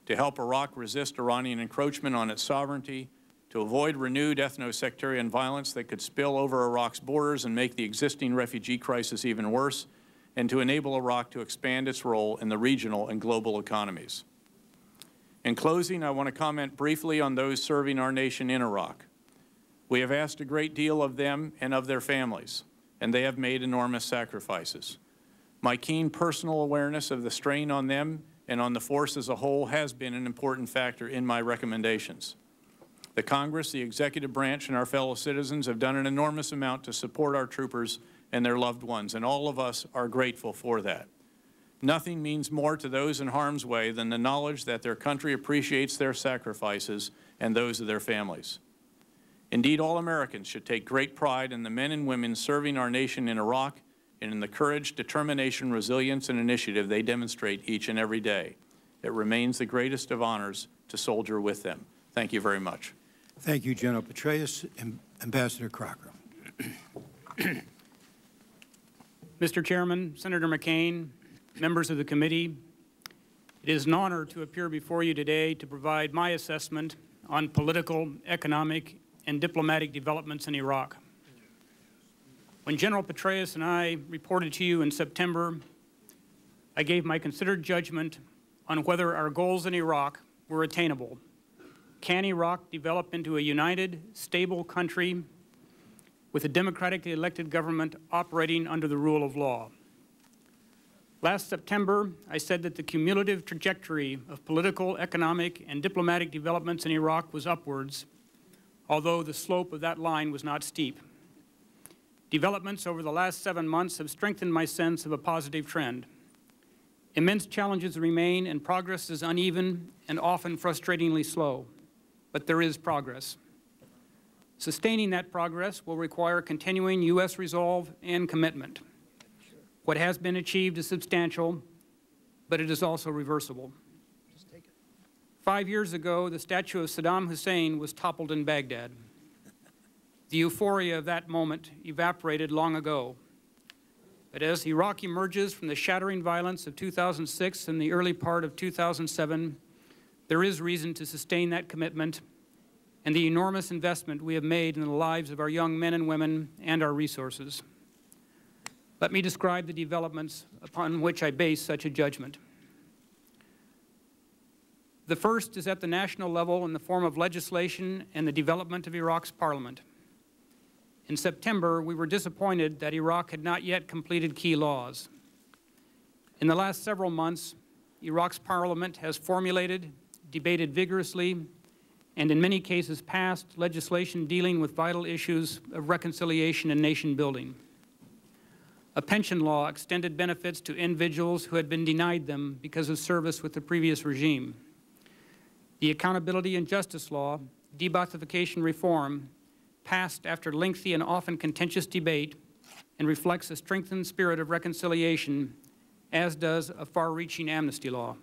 to help Iraq resist Iranian encroachment on its sovereignty, to avoid renewed ethno-sectarian violence that could spill over Iraq's borders and make the existing refugee crisis even worse, and to enable Iraq to expand its role in the regional and global economies. In closing, I want to comment briefly on those serving our nation in Iraq. We have asked a great deal of them and of their families, and they have made enormous sacrifices. My keen personal awareness of the strain on them and on the force as a whole has been an important factor in my recommendations. The Congress, the executive branch, and our fellow citizens have done an enormous amount to support our troopers and their loved ones, and all of us are grateful for that. Nothing means more to those in harm's way than the knowledge that their country appreciates their sacrifices and those of their families. Indeed, all Americans should take great pride in the men and women serving our nation in Iraq and in the courage, determination, resilience, and initiative they demonstrate each and every day. It remains the greatest of honors to soldier with them. Thank you very much. Thank you, General Petraeus. Ambassador Crocker. Mr. Chairman, Senator McCain, members of the committee, it is an honor to appear before you today to provide my assessment on political, economic, and diplomatic developments in Iraq. When General Petraeus and I reported to you in September, I gave my considered judgment on whether our goals in Iraq were attainable. Can Iraq develop into a united, stable country with a democratically elected government operating under the rule of law? Last September, I said that the cumulative trajectory of political, economic, and diplomatic developments in Iraq was upwards, although the slope of that line was not steep. Developments over the last 7 months have strengthened my sense of a positive trend. Immense challenges remain, and progress is uneven and often frustratingly slow. But there is progress. Sustaining that progress will require continuing U.S. resolve and commitment. What has been achieved is substantial, but it is also reversible. 5 years ago, the statue of Saddam Hussein was toppled in Baghdad. The euphoria of that moment evaporated long ago. But as Iraq emerges from the shattering violence of 2006 and the early part of 2007, there is reason to sustain that commitment and the enormous investment we have made in the lives of our young men and women and our resources. Let me describe the developments upon which I base such a judgment. The first is at the national level in the form of legislation and the development of Iraq's parliament. In September, we were disappointed that Iraq had not yet completed key laws. In the last several months, Iraq's parliament has formulated, debated vigorously, and in many cases passed legislation dealing with vital issues of reconciliation and nation building. A pension law extended benefits to individuals who had been denied them because of service with the previous regime. The Accountability and Justice Law, Deba'thification Reform, passed after lengthy and often contentious debate and reflects a strengthened spirit of reconciliation, as does a far-reaching amnesty law.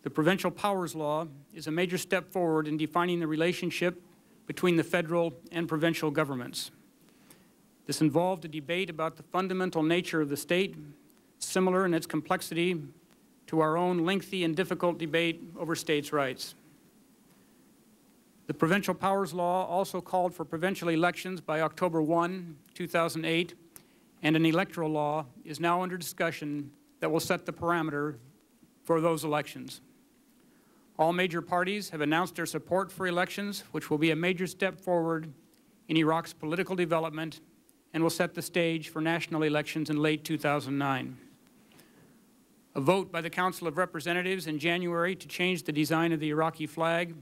The Provincial Powers Law is a major step forward in defining the relationship between the federal and provincial governments. This involved a debate about the fundamental nature of the state, similar in its complexity to our own lengthy and difficult debate over states' rights. The Provincial Powers Law also called for provincial elections by October 1, 2008, and an electoral law is now under discussion that will set the parameter for those elections. All major parties have announced their support for elections, which will be a major step forward in Iraq's political development and will set the stage for national elections in late 2009. A vote by the Council of Representatives in January to change the design of the Iraqi flag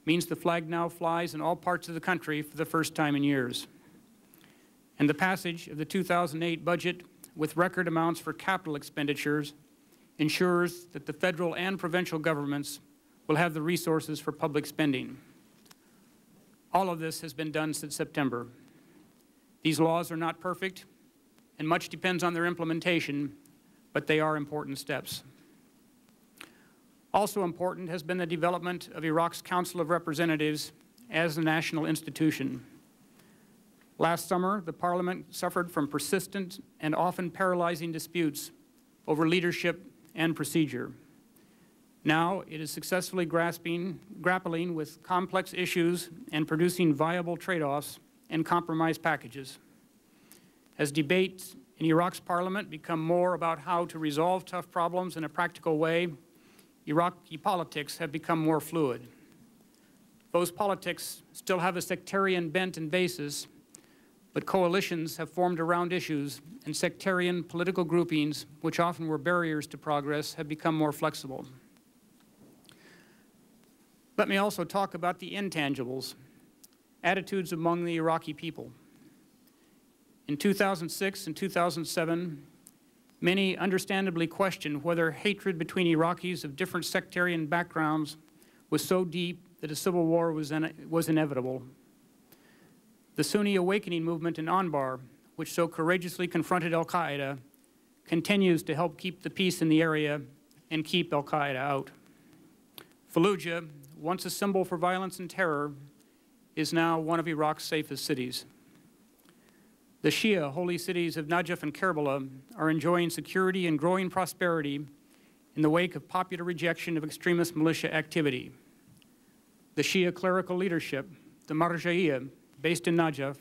means the flag now flies in all parts of the country for the first time in years. And the passage of the 2008 budget with record amounts for capital expenditures ensures that the federal and provincial governments will have the resources for public spending. All of this has been done since September. These laws are not perfect, and much depends on their implementation, but they are important steps. Also important has been the development of Iraq's Council of Representatives as a national institution. Last summer, the Parliament suffered from persistent and often paralyzing disputes over leadership and procedure. Now it is successfully grappling with complex issues and producing viable trade-offs and compromise packages. As debates in Iraq's parliament become more about how to resolve tough problems in a practical way, Iraqi politics have become more fluid. Those politics still have a sectarian bent and basis, but coalitions have formed around issues, and sectarian political groupings, which often were barriers to progress, have become more flexible. Let me also talk about the intangibles, attitudes among the Iraqi people. In 2006 and 2007, many understandably questioned whether hatred between Iraqis of different sectarian backgrounds was so deep that a civil war was inevitable. The Sunni awakening movement in Anbar, which so courageously confronted al-Qaeda, continues to help keep the peace in the area and keep al-Qaeda out. Fallujah, once a symbol for violence and terror, is now one of Iraq's safest cities. The Shia holy cities of Najaf and Karbala are enjoying security and growing prosperity in the wake of popular rejection of extremist militia activity. The Shia clerical leadership, the Marja'iyya, based in Najaf,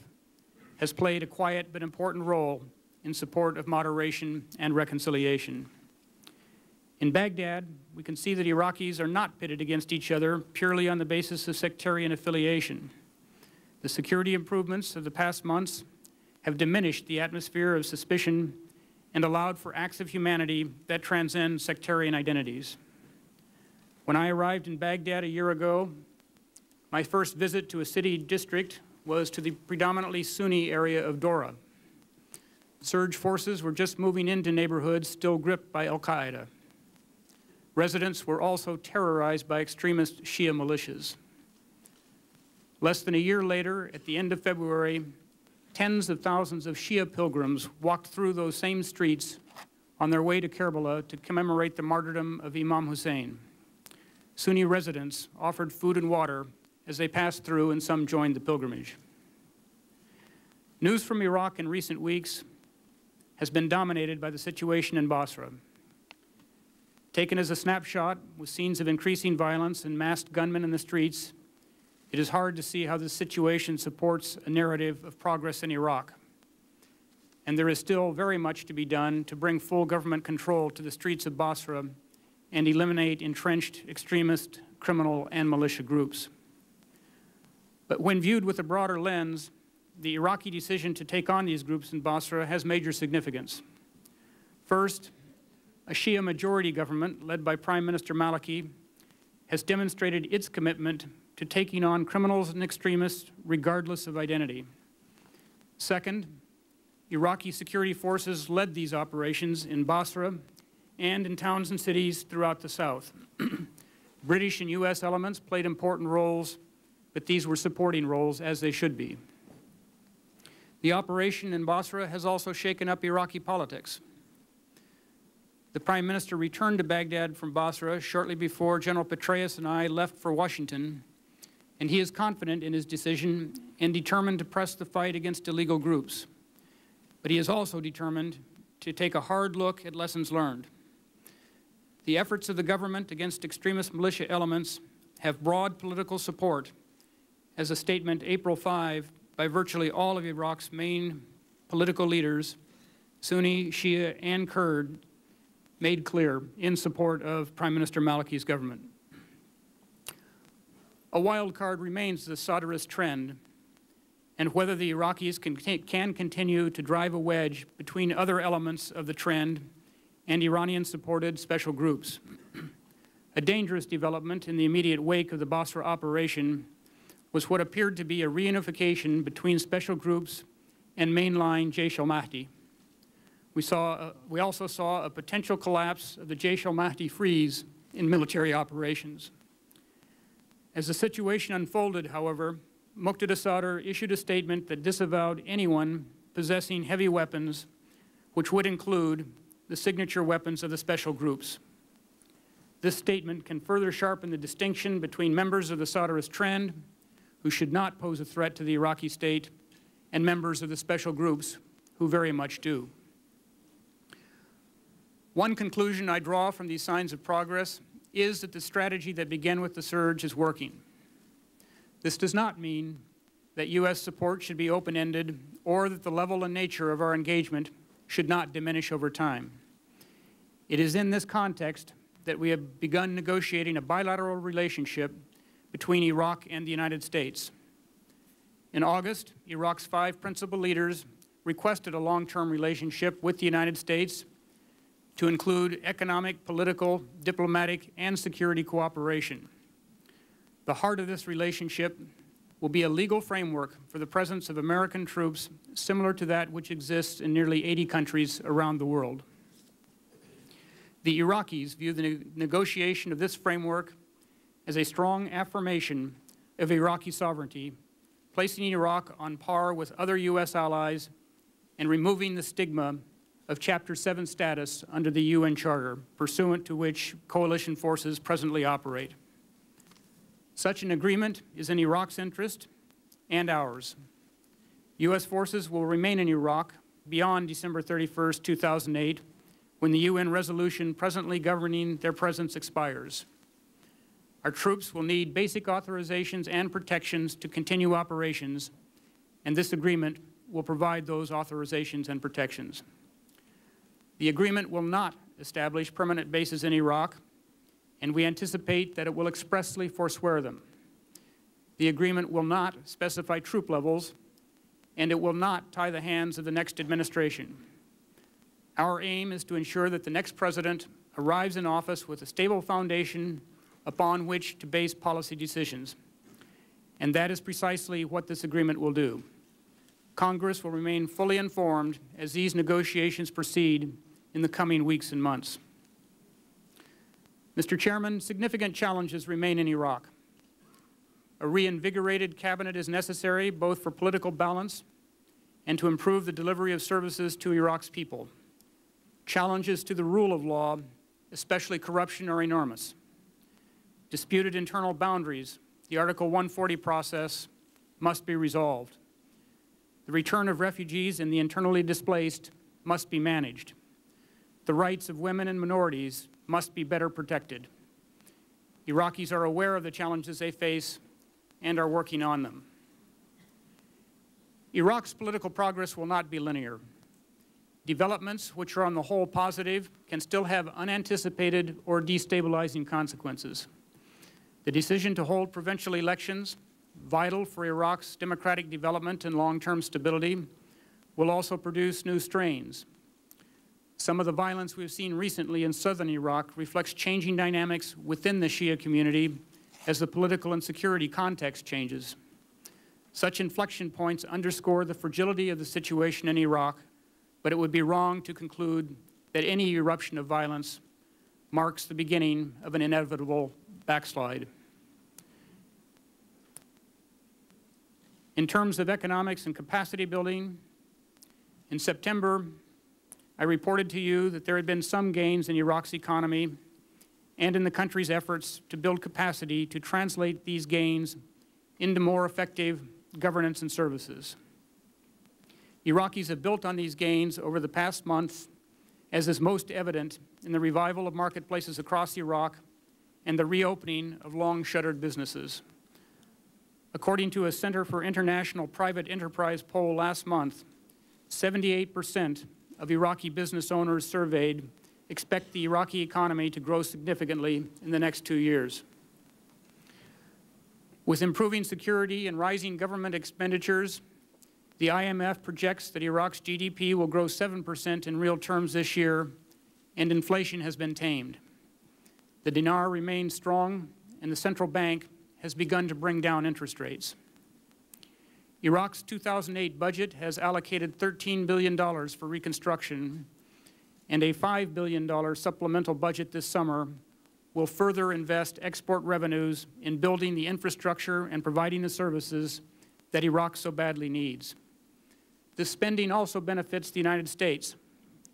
has played a quiet but important role in support of moderation and reconciliation. In Baghdad, we can see that Iraqis are not pitted against each other purely on the basis of sectarian affiliation. The security improvements of the past months have diminished the atmosphere of suspicion and allowed for acts of humanity that transcend sectarian identities. When I arrived in Baghdad a year ago, my first visit to a city district was to the predominantly Sunni area of Dora. Surge forces were just moving into neighborhoods still gripped by al-Qaeda. Residents were also terrorized by extremist Shia militias. Less than a year later, at the end of February, tens of thousands of Shia pilgrims walked through those same streets on their way to Karbala to commemorate the martyrdom of Imam Hussein. Sunni residents offered food and water as they passed through, and some joined the pilgrimage. News from Iraq in recent weeks has been dominated by the situation in Basra. Taken as a snapshot, with scenes of increasing violence and masked gunmen in the streets, it is hard to see how this situation supports a narrative of progress in Iraq. And there is still very much to be done to bring full government control to the streets of Basra and eliminate entrenched extremist, criminal, and militia groups. But when viewed with a broader lens, the Iraqi decision to take on these groups in Basra has major significance. First, a Shia majority government led by Prime Minister Maliki has demonstrated its commitment to taking on criminals and extremists regardless of identity. Second, Iraqi security forces led these operations in Basra and in towns and cities throughout the south. British and U.S. elements played important roles, but these were supporting roles, as they should be. The operation in Basra has also shaken up Iraqi politics. The Prime Minister returned to Baghdad from Basra shortly before General PETRAEUS and I left for Washington, and he is confident in his decision and determined to press the fight against illegal groups. But he is also determined to take a hard look at lessons learned. The efforts of the government against extremist militia elements have broad political support, as a statement April 5 by virtually all of Iraq's main political leaders, Sunni, Shia, and Kurd, made clear in support of Prime Minister Maliki's government. A wild card remains the Sadrist trend, and whether the Iraqis can continue to drive a wedge between other elements of the trend and Iranian-supported special groups. A dangerous development in the immediate wake of the Basra operation was what appeared to be a reunification between special groups and mainline Jaish al-Mahdi. We also saw a potential collapse of the Jaish al-Mahdi freeze in military operations. As the situation unfolded, however, Muqtada Sadr issued a statement that disavowed anyone possessing heavy weapons, which would include the signature weapons of the special groups. This statement can further sharpen the distinction between members of the Sadrist trend, who should not pose a threat to the Iraqi state, and members of the special groups, who very much do. One conclusion I draw from these signs of progress is that the strategy that began with the surge is working. This does not mean that U.S. support should be open-ended or that the level and nature of our engagement should not diminish over time. It is in this context that we have begun negotiating a bilateral relationship between Iraq and the United States. In August, Iraq's 5 principal leaders requested a long-term relationship with the United States to include economic, political, diplomatic, and security cooperation. The heart of this relationship will be a legal framework for the presence of American troops similar to that which exists in nearly 80 countries around the world. The Iraqis view the negotiation of this framework as a strong affirmation of Iraqi sovereignty, placing Iraq on par with other U.S. allies and removing the stigma of Chapter 7 status under the UN Charter, pursuant to which coalition forces presently operate. Such an agreement is in Iraq's interest and ours. U.S. forces will remain in Iraq beyond December 31, 2008, when the UN resolution presently governing their presence expires. Our troops will need basic authorizations and protections to continue operations, and this agreement will provide those authorizations and protections. The agreement will not establish permanent bases in Iraq, and we anticipate that it will expressly forswear them. The agreement will not specify troop levels, and it will not tie the hands of the next administration. Our aim is to ensure that the next president arrives in office with a stable foundation upon which to base policy decisions, and that is precisely what this agreement will do. Congress will remain fully informed as these negotiations proceed in the coming weeks and months. Mr. Chairman, significant challenges remain in Iraq. A reinvigorated cabinet is necessary both for political balance and to improve the delivery of services to Iraq's people. Challenges to the rule of law, especially corruption, are enormous. Disputed internal boundaries, the Article 140 process, must be resolved. The return of refugees and the internally displaced must be managed. The rights of women and minorities must be better protected. Iraqis are aware of the challenges they face and are working on them. Iraq's political progress will not be linear. Developments, which are on the whole positive, can still have unanticipated or destabilizing consequences. The decision to hold provincial elections, vital for Iraq's democratic development and long-term stability, will also produce new strains. Some of the violence we've seen recently in southern Iraq reflects changing dynamics within the Shia community as the political and security context changes. Such inflection points underscore the fragility of the situation in Iraq, but it would be wrong to conclude that any eruption of violence marks the beginning of an inevitable backslide. In terms of economics and capacity building, in September, I reported to you that there had been some gains in Iraq's economy and in the country's efforts to build capacity to translate these gains into more effective governance and services. Iraqis have built on these gains over the past month, as is most evident in the revival of marketplaces across Iraq and the reopening of long-shuttered businesses. According to a Center for International Private Enterprise poll last month, 78% of Iraqi business owners surveyed expect the Iraqi economy to grow significantly in the next 2 years. With improving security and rising government expenditures, the IMF projects that Iraq's GDP will grow 7% in real terms this year, and inflation has been tamed. The dinar remains strong, and the central bank has begun to bring down interest rates. Iraq's 2008 budget has allocated $13 billion for reconstruction, and a $5 billion supplemental budget this summer will further invest export revenues in building the infrastructure and providing the services that Iraq so badly needs. This spending also benefits the United States.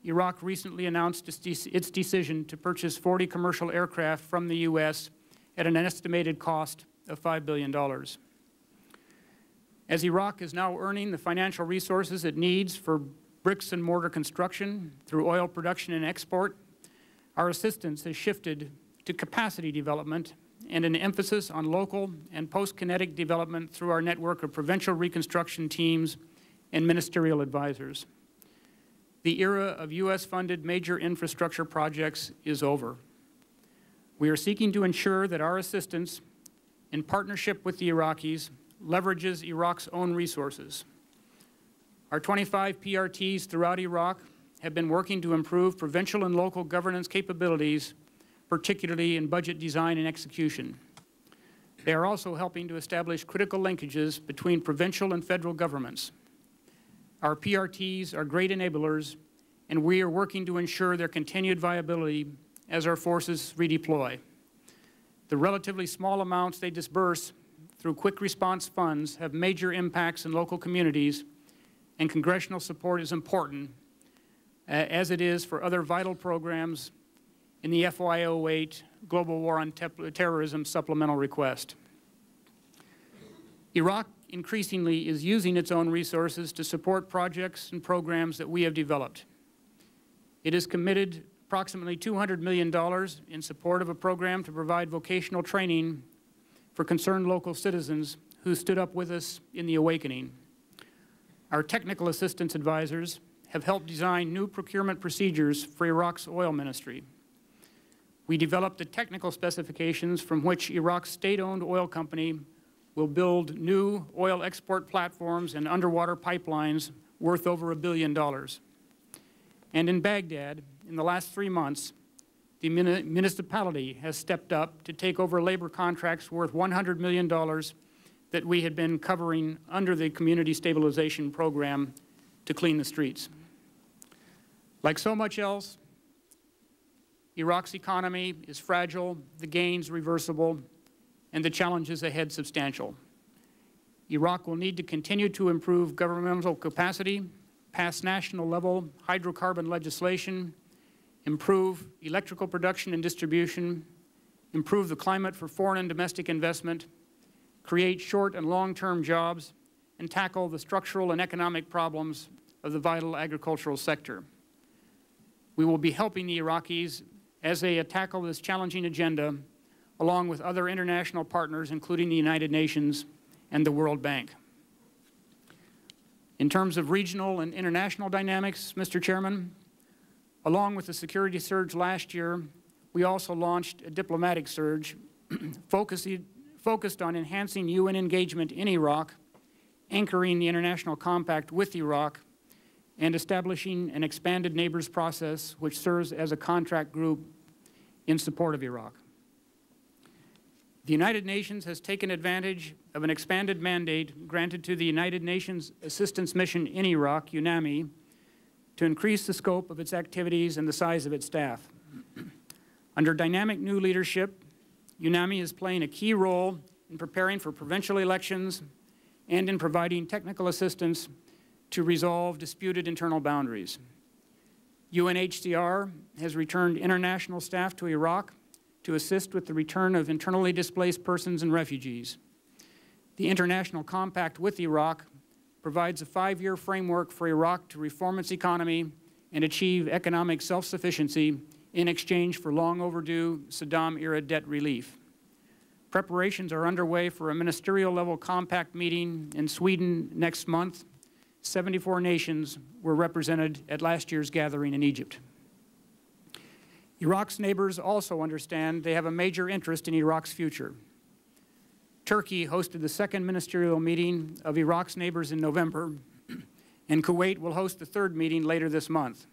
Iraq recently announced its decision to purchase 40 commercial aircraft from the U.S. at an estimated cost of $5 billion. As Iraq is now earning the financial resources it needs for bricks and mortar construction through oil production and export, our assistance has shifted to capacity development and an emphasis on local and post-kinetic development through our network of provincial reconstruction teams and ministerial advisors. The era of U.S.-funded major infrastructure projects is over. We are seeking to ensure that our assistance, in partnership with the Iraqis, leverages Iraq's own resources. Our 25 PRTs throughout Iraq have been working to improve provincial and local governance capabilities, particularly in budget design and execution. They are also helping to establish critical linkages between provincial and federal governments. Our PRTs are great enablers, and we are working to ensure their continued viability as our forces redeploy. The relatively small amounts they disburse through quick response funds have major impacts in local communities, and congressional support is important, as it is for other vital programs in the FY08 Global War on Terrorism supplemental request. Iraq increasingly is using its own resources to support projects and programs that we have developed. It has committed approximately $200 million in support of a program to provide vocational training for concerned local citizens who stood up with us in the awakening. Our technical assistance advisors have helped design new procurement procedures for Iraq's oil ministry. We developed the technical specifications from which Iraq's state-owned oil company will build new oil export platforms and underwater pipelines worth over $1 billion. And in Baghdad, in the last 3 months, the municipality has stepped up to take over labor contracts worth $100 million that we had been covering under the Community Stabilization Program to clean the streets. Like so much else, Iraq's economy is fragile, the gains reversible, and the challenges ahead substantial. Iraq will need to continue to improve governmental capacity, pass national-level hydrocarbon legislation, improve electrical production and distribution, improve the climate for foreign and domestic investment, create short and long-term jobs, and tackle the structural and economic problems of the vital agricultural sector. We will be helping the Iraqis as they tackle this challenging agenda, along with other international partners, including the United Nations and the World Bank. In terms of regional and international dynamics, Mr. Chairman, along with the security surge last year, we also launched a diplomatic surge focused on enhancing UN engagement in Iraq, anchoring the international compact with Iraq, and establishing an expanded neighbors process which serves as a contract group in support of Iraq. The United Nations has taken advantage of an expanded mandate granted to the United Nations Assistance Mission in Iraq, UNAMI, to increase the scope of its activities and the size of its staff. Under dynamic new leadership, UNAMI is playing a key role in preparing for provincial elections and in providing technical assistance to resolve disputed internal boundaries. UNHCR has returned international staff to Iraq to assist with the return of internally displaced persons and refugees. The international compact with Iraq provides a 5-year framework for Iraq to reform its economy and achieve economic self-sufficiency in exchange for long overdue Saddam-era debt relief. Preparations are underway for a ministerial-level compact meeting in Sweden next month. 74 nations were represented at last year's gathering in Egypt. Iraq's neighbors also understand they have a major interest in Iraq's future. Turkey hosted the second ministerial meeting of Iraq's neighbors in November, and Kuwait will host the third meeting later this month.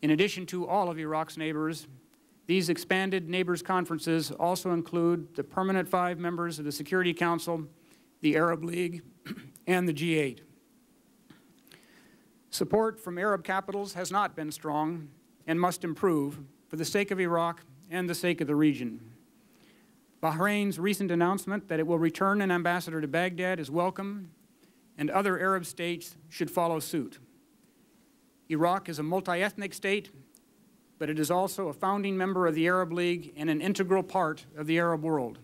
In addition to all of Iraq's neighbors, these expanded neighbors conferences also include the permanent 5 members of the Security Council, the Arab League, and the G8. Support from Arab capitals has not been strong and must improve for the sake of Iraq and the sake of the region. Bahrain's recent announcement that it will return an ambassador to Baghdad is welcome, and other Arab states should follow suit. Iraq is a multi-ethnic state, but it is also a founding member of the Arab League and an integral part of the Arab world.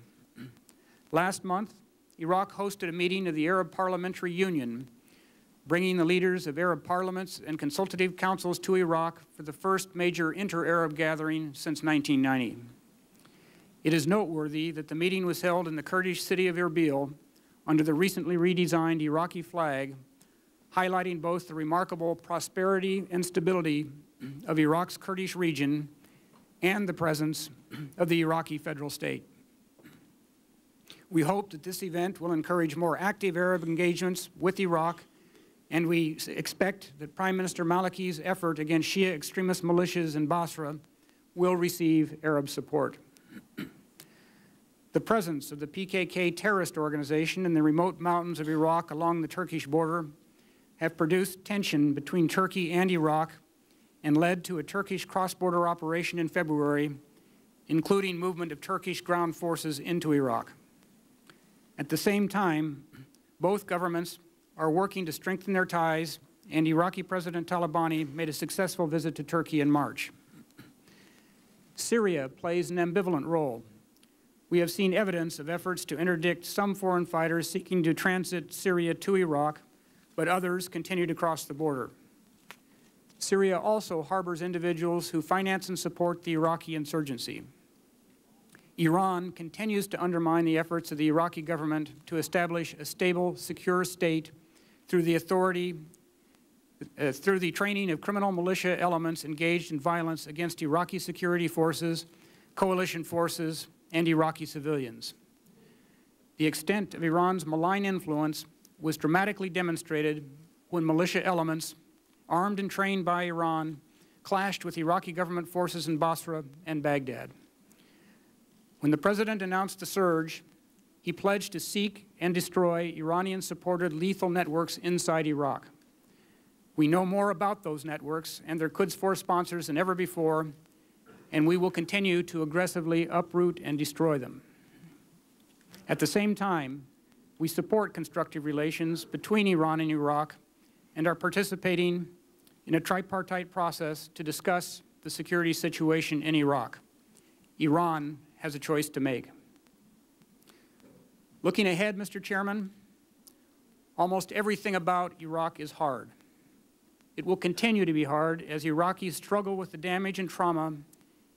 Last month, Iraq hosted a meeting of the Arab Parliamentary Union, bringing the leaders of Arab parliaments and consultative councils to Iraq for the first major inter-Arab gathering since 1990. It is noteworthy that the meeting was held in the Kurdish city of Erbil under the recently redesigned Iraqi flag, highlighting both the remarkable prosperity and stability of Iraq's Kurdish region and the presence of the Iraqi federal state. We hope that this event will encourage more active Arab engagements with Iraq, and we expect that Prime Minister Maliki's effort against Shia extremist militias in Basra will receive Arab support. The presence of the PKK terrorist organization in the remote mountains of Iraq along the Turkish border have produced tension between Turkey and Iraq and led to a Turkish cross-border operation in February, including movement of Turkish ground forces into Iraq. At the same time, both governments are working to strengthen their ties, and Iraqi President Talabani made a successful visit to Turkey in March. Syria plays an ambivalent role. We have seen evidence of efforts to interdict some foreign fighters seeking to transit Syria to Iraq, but others continue to cross the border. Syria also harbors individuals who finance and support the Iraqi insurgency. Iran continues to undermine the efforts of the Iraqi government to establish a stable, secure state through the training of criminal militia elements engaged in violence against Iraqi security forces, coalition forces, and Iraqi civilians. The extent of Iran's malign influence was dramatically demonstrated when militia elements, armed and trained by Iran, clashed with Iraqi government forces in Basra and Baghdad. When the President announced the surge, he pledged to seek and destroy Iranian-supported lethal networks inside Iraq. We know more about those networks and their Quds Force sponsors than ever before, and we will continue to aggressively uproot and destroy them. At the same time, we support constructive relations between Iran and Iraq and are participating in a tripartite process to discuss the security situation in Iraq. Iran has a choice to make. Looking ahead, Mr. Chairman, almost everything about Iraq is hard. It will continue to be hard as Iraqis struggle with the damage and trauma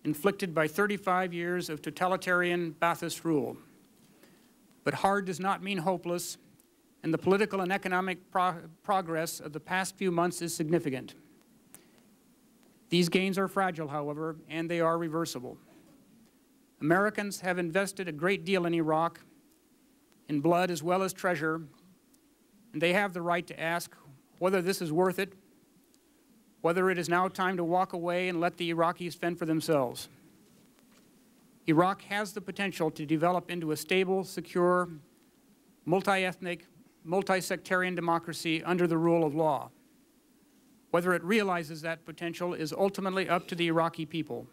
inflicted by 35 years of totalitarian Ba'athist rule. But hard does not mean hopeless, and the political and economic progress of the past few months is significant. These gains are fragile, however, and they are reversible. Americans have invested a great deal in Iraq, in blood as well as treasure, and they have the right to ask whether this is worth it, whether it is now time to walk away and let the Iraqis fend for themselves. Iraq has the potential to develop into a stable, secure, multi-ethnic, multi-sectarian democracy under the rule of law. Whether it realizes that potential is ultimately up to the Iraqi people.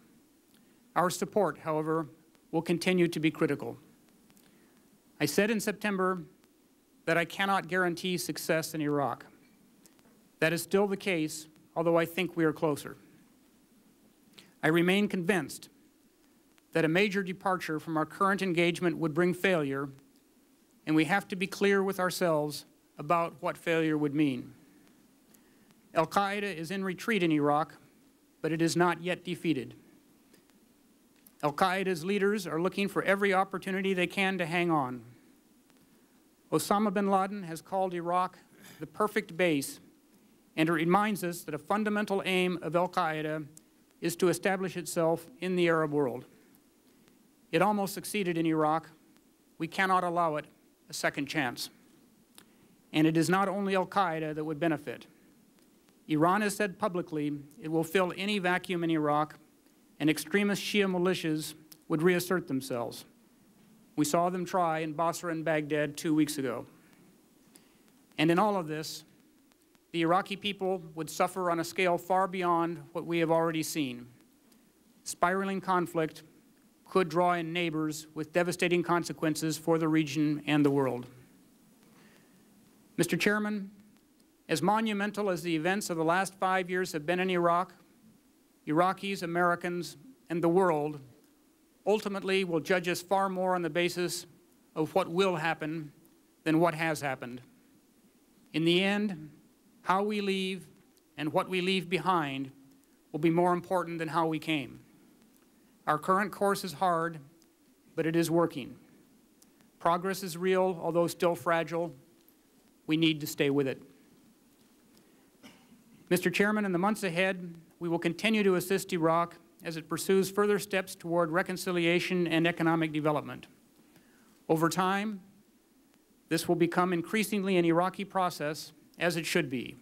Our support, however, will continue to be critical. I said in September that I cannot guarantee success in Iraq. That is still the case, although I think we are closer. I remain convinced that a major departure from our current engagement would bring failure, and we have to be clear with ourselves about what failure would mean. Al-Qaeda is in retreat in Iraq, but it is not yet defeated. Al-Qaeda's leaders are looking for every opportunity they can to hang on. Osama bin Laden has called Iraq the perfect base, and it reminds us that a fundamental aim of Al-Qaeda is to establish itself in the Arab world. It almost succeeded in Iraq. We cannot allow it a second chance. And it is not only Al-Qaeda that would benefit. Iran has said publicly it will fill any vacuum in Iraq, and extremist Shia militias would reassert themselves. We saw them try in Basra and Baghdad 2 weeks ago. And in all of this, the Iraqi people would suffer on a scale far beyond what we have already seen. Spiraling conflict could draw in neighbors with devastating consequences for the region and the world. Mr. Chairman, as monumental as the events of the last 5 years have been in Iraq, Iraqis, Americans, and the world ultimately will judge us far more on the basis of what will happen than what has happened. In the end, how we leave and what we leave behind will be more important than how we came. Our current course is hard, but it is working. Progress is real, although still fragile. We need to stay with it. Mr. Chairman, in the months ahead, we will continue to assist Iraq as it pursues further steps toward reconciliation and economic development. Over time, this will become increasingly an Iraqi process, as it should be.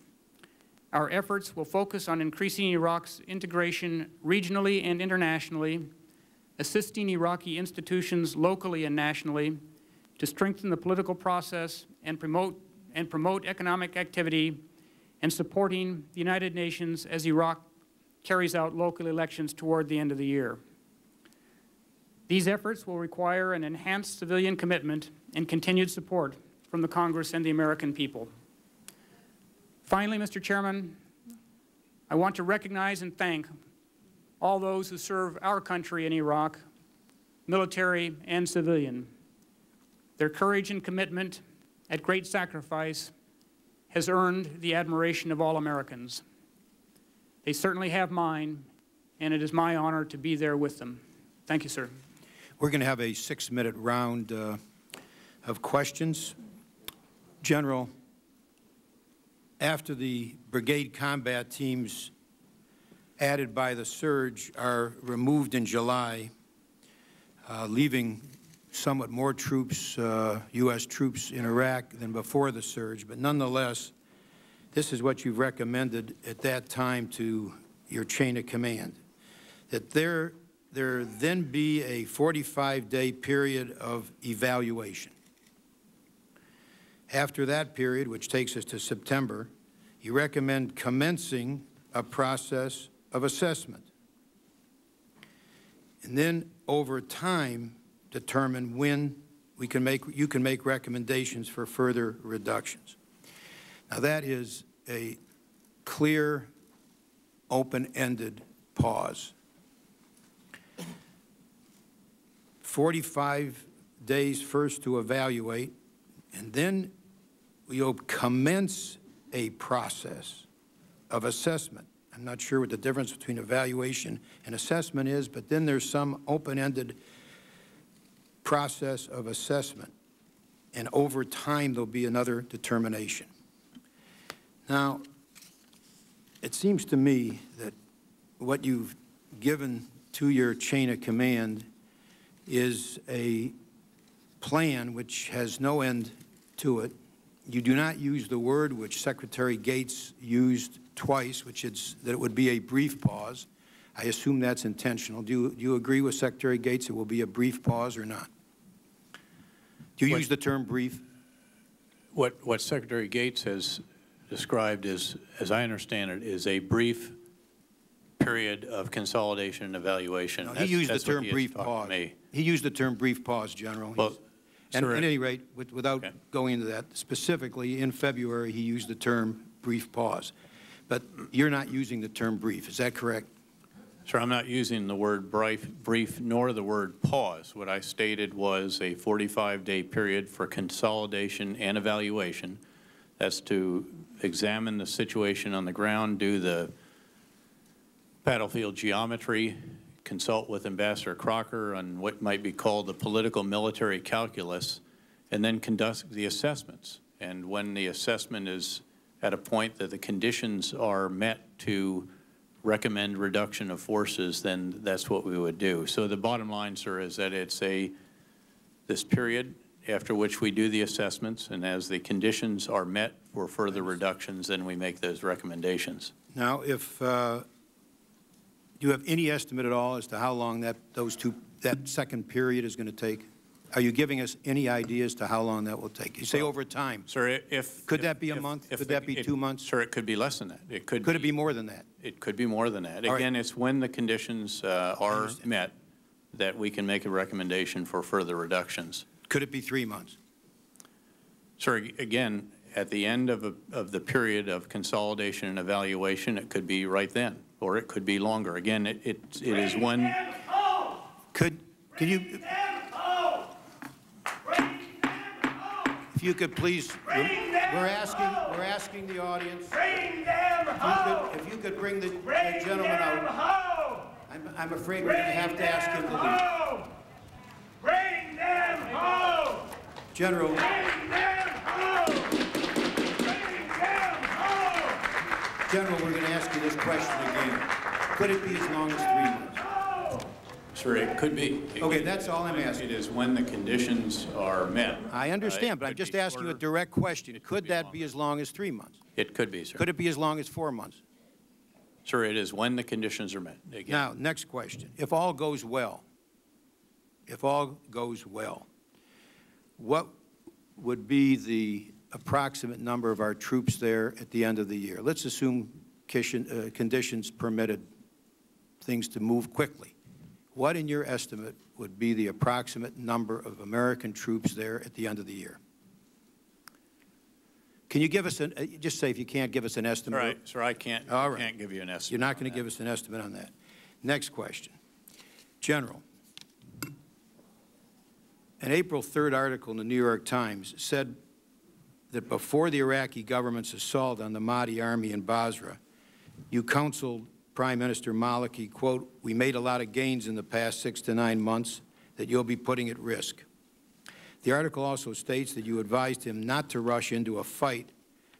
Our efforts will focus on increasing Iraq's integration regionally and internationally, assisting Iraqi institutions locally and nationally to strengthen the political process and promote economic activity, and supporting the United Nations as Iraq carries out local elections toward the end of the year. These efforts will require an enhanced civilian commitment and continued support from the Congress and the American people. Finally, Mr. Chairman, I want to recognize and thank all those who serve our country in Iraq, military and civilian. Their courage and commitment at great sacrifice has earned the admiration of all Americans. They certainly have mine, and it is my honor to be there with them. Thank you, sir. We're going to have a 6-minute round of questions. General, after the brigade combat teams added by the surge are removed in July, leaving somewhat more troops, U.S. troops in Iraq than before the surge, but nonetheless, this is what you've recommended at that time to your chain of command, that there then be a 45-day period of evaluation. After that period, which takes us to September, you recommend commencing a process of assessment, and then over time determine when you can make recommendations for further reductions. Now that is a clear, open-ended pause. 45 days first to evaluate, and then we'll commence a process of assessment. I'm not sure what the difference between evaluation and assessment is, but then there's some open-ended process of assessment, and over time there'll be another determination. Now, it seems to me that what you've given to your chain of command is a plan which has no end to it. You do not use the word which Secretary Gates used twice, which is that it would be a brief pause. I assume that's intentional. Do you agree with Secretary Gates it will be a brief pause or not? Do you use the term brief? What Secretary Gates has described is, as I understand it, is a brief period of consolidation and evaluation. No, he used the term brief pause. He used the term brief pause, General. Well, and at any rate, without going into that, specifically in February he used the term brief pause. But you're not using the term brief, is that correct? Sir, I'm not using the word brief nor the word pause. What I stated was a 45-day period for consolidation and evaluation. That's to examine the situation on the ground, do the battlefield geometry, consult with Ambassador Crocker on what might be called the political military calculus, and then conduct the assessments. And when the assessment is at a point that the conditions are met to recommend reduction of forces, then that's what we would do. So the bottom line, sir, is that it's this period after which we do the assessments, and as the conditions are met for further reductions, then we make those recommendations. Now, if do you have any estimate at all as to how long that second period is going to take? Are you giving us any idea as to how long that will take? You say over time. Sir, could that be a month? Could that be 2 months? Sir, it could be less than that. Could it be more than that? It could be more than that. Again, it's when the conditions are met that we can make a recommendation for further reductions. Could it be 3 months? Sir, again, at the end of the period of consolidation and evaluation, it could be right then, or it could be longer. Again, it is when. Can you? If you could please, we're asking the audience. If you could bring the gentleman out. I'm afraid we're going to have to ask him to leave. Bring them home! General. Bring them home! Bring them home! General, we're going to ask you this question again. Could it be as long as 3 months? Sir, it could be. Okay, that's all I'm asking. It is when the conditions are met. I understand, but I'm just asking you a direct question. Could that be as long as 3 months? It could be, sir. Could it be as long as 4 months? Sir, it is when the conditions are met. Again. Now, next question. If all goes well, what would be the approximate number of our troops there at the end of the year? Let's assume conditions permitted things to move quickly. What, in your estimate, would be the approximate number of American troops there at the end of the year? Can you give us just say if you can't give us an estimate. All right, sir, I can't give you an estimate. You're not going to give us an estimate on that. Next question. General, an April 3rd article in the New York Times said that before the Iraqi government's assault on the Mahdi army in Basra, you counseled Prime Minister Maliki, quote, "We made a lot of gains in the past 6 to 9 months that you'll be putting at risk." The article also states that you advised him not to rush into a fight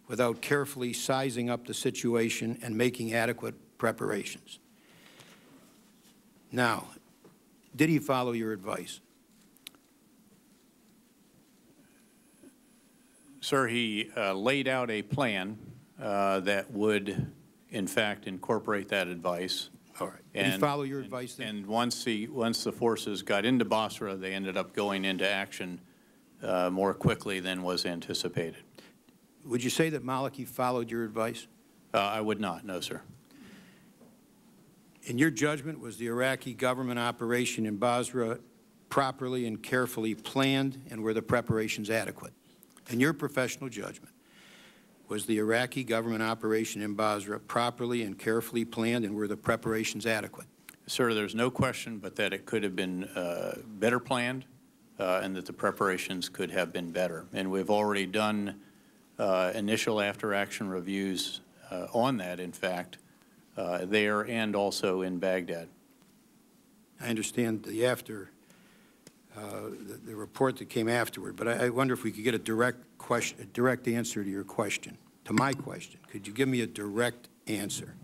without carefully sizing up the situation and making adequate preparations. Now, did he follow your advice? Sir, he laid out a plan that would, in fact, incorporate that advice. All right. Did he follow your advice then? And once the forces got into Basra, they ended up going into action more quickly than was anticipated. Would you say that Maliki followed your advice? I would not, no, sir. In your judgment, was the Iraqi government operation in Basra properly and carefully planned, and were the preparations adequate? In your professional judgment, was the Iraqi government operation in Basra properly and carefully planned, and were the preparations adequate? Sir, there's no question but that it could have been better planned and that the preparations could have been better. And we've already done initial after-action reviews on that, in fact, there and also in Baghdad. I understand the the report that came afterward, but I wonder if we could get a direct answer to your question, to my question. Could you give me a direct answer?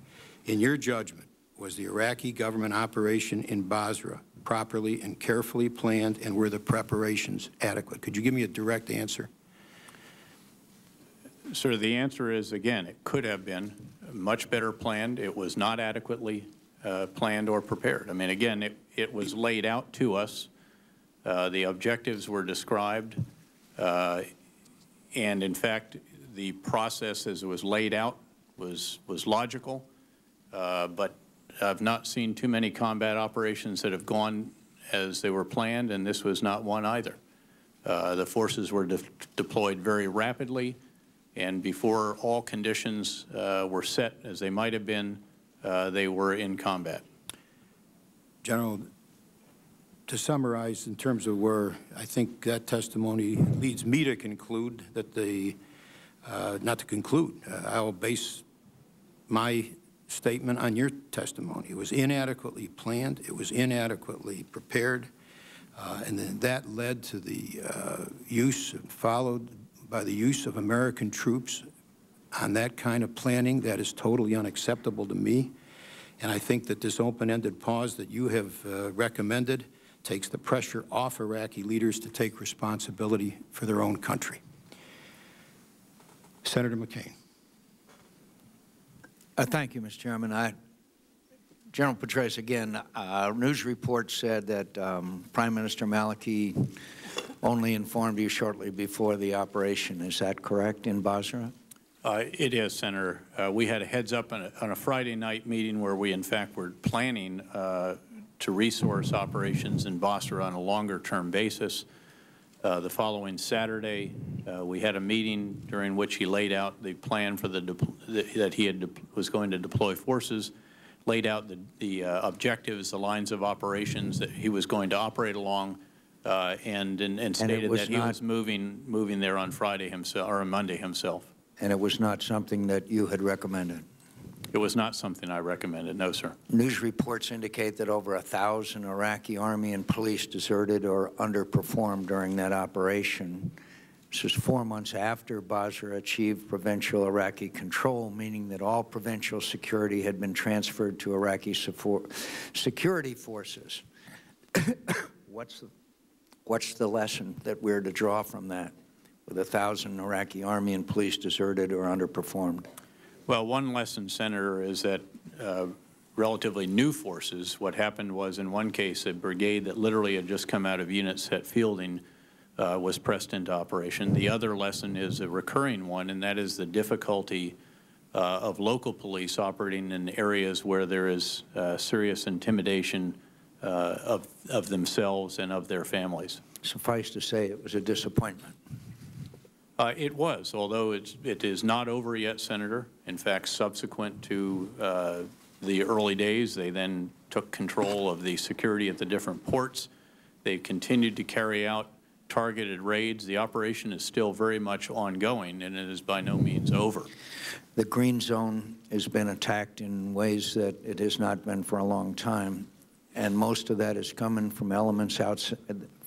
In your judgment, was the Iraqi government operation in Basra properly and carefully planned, and were the preparations adequate? Could you give me a direct answer? Sir, the answer is, again, it could have been much better planned. It was not adequately planned or prepared. I mean, again, it was laid out to us. The objectives were described, and in fact, the process as it was laid out was logical, but I've not seen too many combat operations that have gone as they were planned, and this was not one either. The forces were deployed very rapidly, and before all conditions were set as they might have been, they were in combat. General, to summarize in terms of where I think that testimony leads me to conclude that not to conclude, I'll base my statement on your testimony. It was inadequately planned, it was inadequately prepared, and then that led to the followed by the use of American troops on that kind of planning. That is totally unacceptable to me. And I think that this open-ended pause that you have recommended takes the pressure off Iraqi leaders to take responsibility for their own country. Senator McCain. Thank you, Mr. Chairman. General Petraeus, again, news reports said that Prime Minister Maliki only informed you shortly before the operation. Is that correct in Basra? It is, Senator. We had a heads-up on a Friday night meeting where we, in fact, were planning to resource operations in Basra on a longer-term basis. The following Saturday, we had a meeting during which he laid out the plan for that he was going to deploy forces, laid out the objectives, the lines of operations that he was going to operate along, and stated that he was moving there on Friday himself or on Monday himself. And it was not something that you had recommended? It was not something I recommended, no, sir. News reports indicate that over 1,000 Iraqi Army and police deserted or underperformed during that operation. This was 4 months after Basra achieved provincial Iraqi control, meaning that all provincial security had been transferred to Iraqi security forces. What's the lesson that we're to draw from that, with 1,000 Iraqi army and police deserted or underperformed? Well, one lesson, Senator, is that relatively new forces, what happened was in one case a brigade that literally had just come out of unit set fielding was pressed into operation. The other lesson is a recurring one, and that is the difficulty of local police operating in areas where there is serious intimidation of themselves and of their families. Suffice to say, it was a disappointment. It was, although it is not over yet, Senator. In fact, subsequent to the early days, they then took control of the security at the different ports. They continued to carry out targeted raids. The operation is still very much ongoing, and it is by no means over. The Green Zone has been attacked in ways that it has not been for a long time, and most of that is coming from elements outside,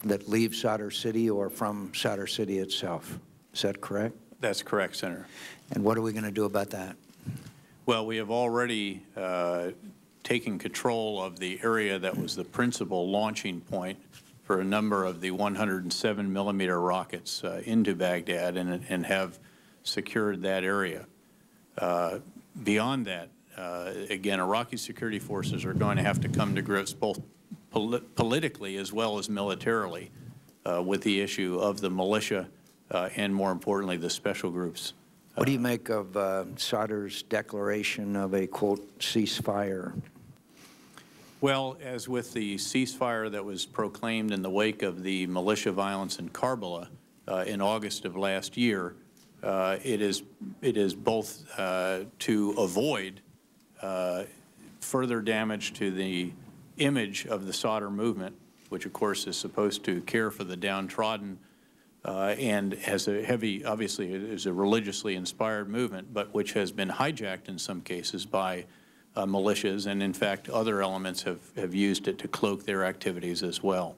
that leave Sadr City or from Sadr City itself. Is that correct? That's correct, Senator. And what are we going to do about that? Well, we have already taken control of the area that was the principal launching point for a number of the 107-millimeter rockets into Baghdad, and have secured that area. Beyond that, again, Iraqi security forces are going to have to come to grips both politically as well as militarily with the issue of the militia and, more importantly, the special groups. What do you make of Sadr's declaration of a, quote, ceasefire? Well, as with the ceasefire that was proclaimed in the wake of the militia violence in Karbala in August of last year, it is both to avoid further damage to the image of the Sadr movement, which of course is supposed to care for the downtrodden and has a heavy, obviously it is a religiously inspired movement, but which has been hijacked in some cases by militias, and in fact other elements have used it to cloak their activities as well.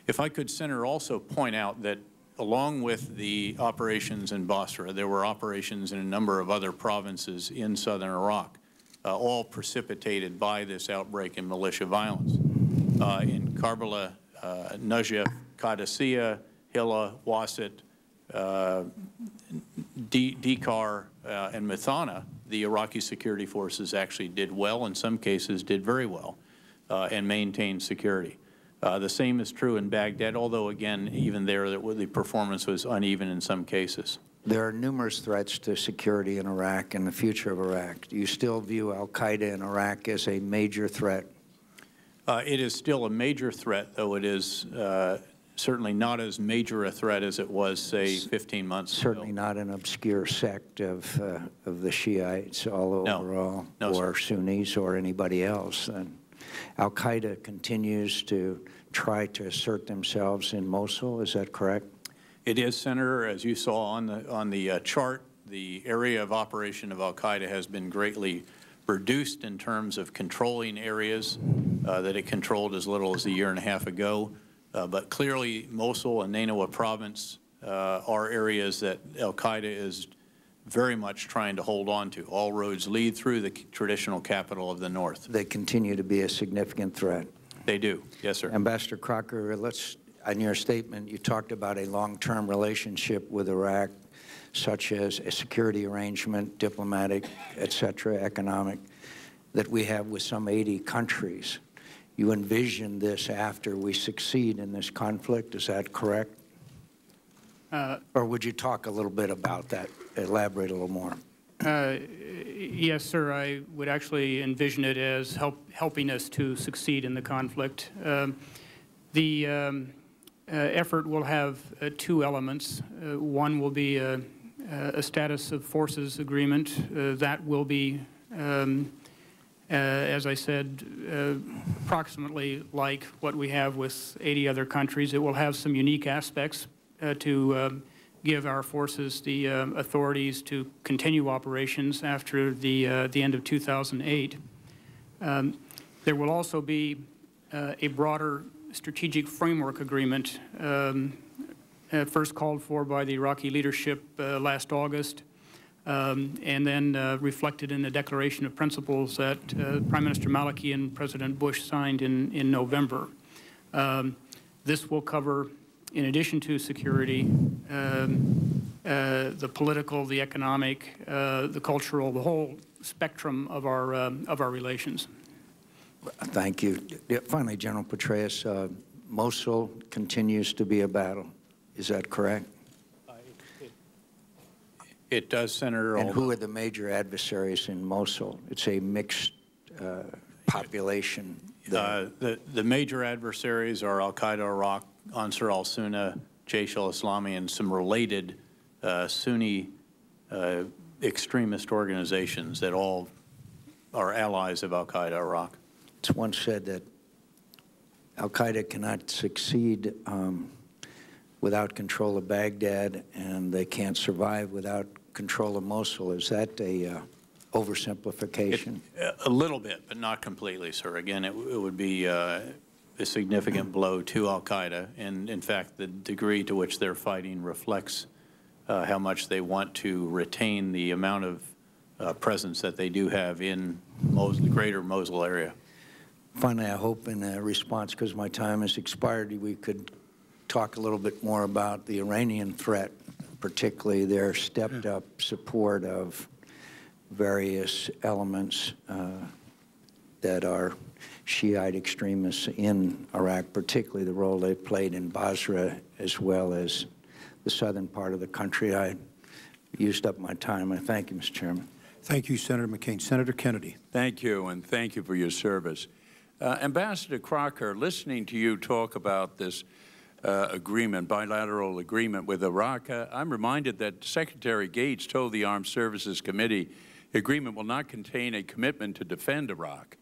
If I could, Senator, also point out that along with the operations in Basra, there were operations in a number of other provinces in southern Iraq, all precipitated by this outbreak in militia violence. In Karbala, Najaf, Qadisiyah, Hilla, Wasit, Dikar, and Mithana, the Iraqi security forces actually did well, in some cases did very well, and maintained security. The same is true in Baghdad, although again, even there, the performance was uneven in some cases. There are numerous threats to security in Iraq and the future of Iraq. Do you still view al-Qaeda in Iraq as a major threat? It is still a major threat, though it is certainly not as major a threat as it was, say, 15 months ago. Certainly not an obscure sect of the Shiites all overall, or Sunnis or anybody else. And al-Qaeda continues to try to assert themselves in Mosul. Is that correct? It is, Senator. As you saw on the chart, the area of operation of al-Qaeda has been greatly reduced in terms of controlling areas that it controlled as little as a year and a half ago. But clearly, Mosul and Nainawa province are areas that al-Qaeda is very much trying to hold on to. All roads lead through the traditional capital of the north. They continue to be a significant threat. They do. Yes, sir. Ambassador Crocker, in your statement, you talked about a long-term relationship with Iraq, such as a security arrangement, diplomatic, et cetera, economic, that we have with some 80 countries. You envision this after we succeed in this conflict. Is that correct? Or would you talk a little bit about that, elaborate a little more? Yes, sir. I would actually envision it as helping us to succeed in the conflict. The effort will have two elements. One will be a status of forces agreement. That will be, as I said, approximately like what we have with 80 other countries. It will have some unique aspects to give our forces the authorities to continue operations after the end of 2008. There will also be a broader strategic framework agreement, first called for by the Iraqi leadership last August, and then reflected in the Declaration of Principles that Prime Minister Maliki and President Bush signed in November. This will cover, in addition to security, the political, the economic, the cultural, the whole spectrum of our relations. Thank you. Yeah, finally, General Petraeus, Mosul continues to be a battle. Is that correct? It does, Senator. And who are the major adversaries in Mosul? It's a mixed population. The major adversaries are Al-Qaeda, Iraq, Ansar al-Sunnah, Jaish al-Islami, and some related Sunni extremist organizations that all are allies of Al-Qaeda, Iraq. It's once said that Al-Qaeda cannot succeed without control of Baghdad, and they can't survive without control of Mosul. Is that a oversimplification? A little bit, but not completely, sir. Again, it would be a significant blow to Al-Qaeda, and in fact, the degree to which they're fighting reflects how much they want to retain the amount of presence that they do have in the greater Mosul area. Finally, I hope in response, because my time has expired, we could talk a little bit more about the Iranian threat, particularly their stepped-up support of various elements that are Shiite extremists in Iraq, particularly the role they played in Basra as well as the southern part of the country. I used up my time. I thank you, Mr. Chairman. Thank you, Senator McCain. Senator Kennedy. Thank you, and thank you for your service. Ambassador Crocker, listening to you talk about this bilateral agreement with Iraq, I'm reminded that Secretary Gates told the Armed Services Committee the agreement will not contain a commitment to defend Iraq.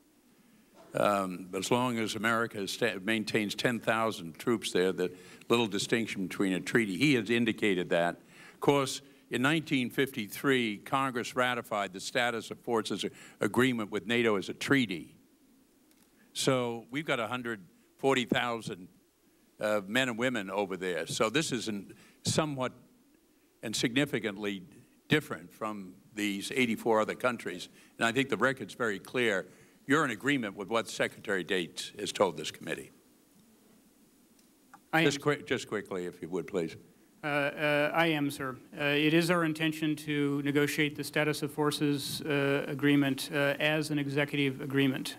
As long as America maintains 10,000 troops there, the little distinction between a treaty. He has indicated that. Of course, in 1953, Congress ratified the Status of Forces Agreement with NATO as a treaty. So we've got 140,000 men and women over there. So this is somewhat and significantly different from these 84 other countries. And I think the record's very clear. You're in agreement with what Secretary Gates has told this committee. Just quickly, if you would, please. I am, sir. It is our intention to negotiate the Status of Forces agreement as an executive agreement.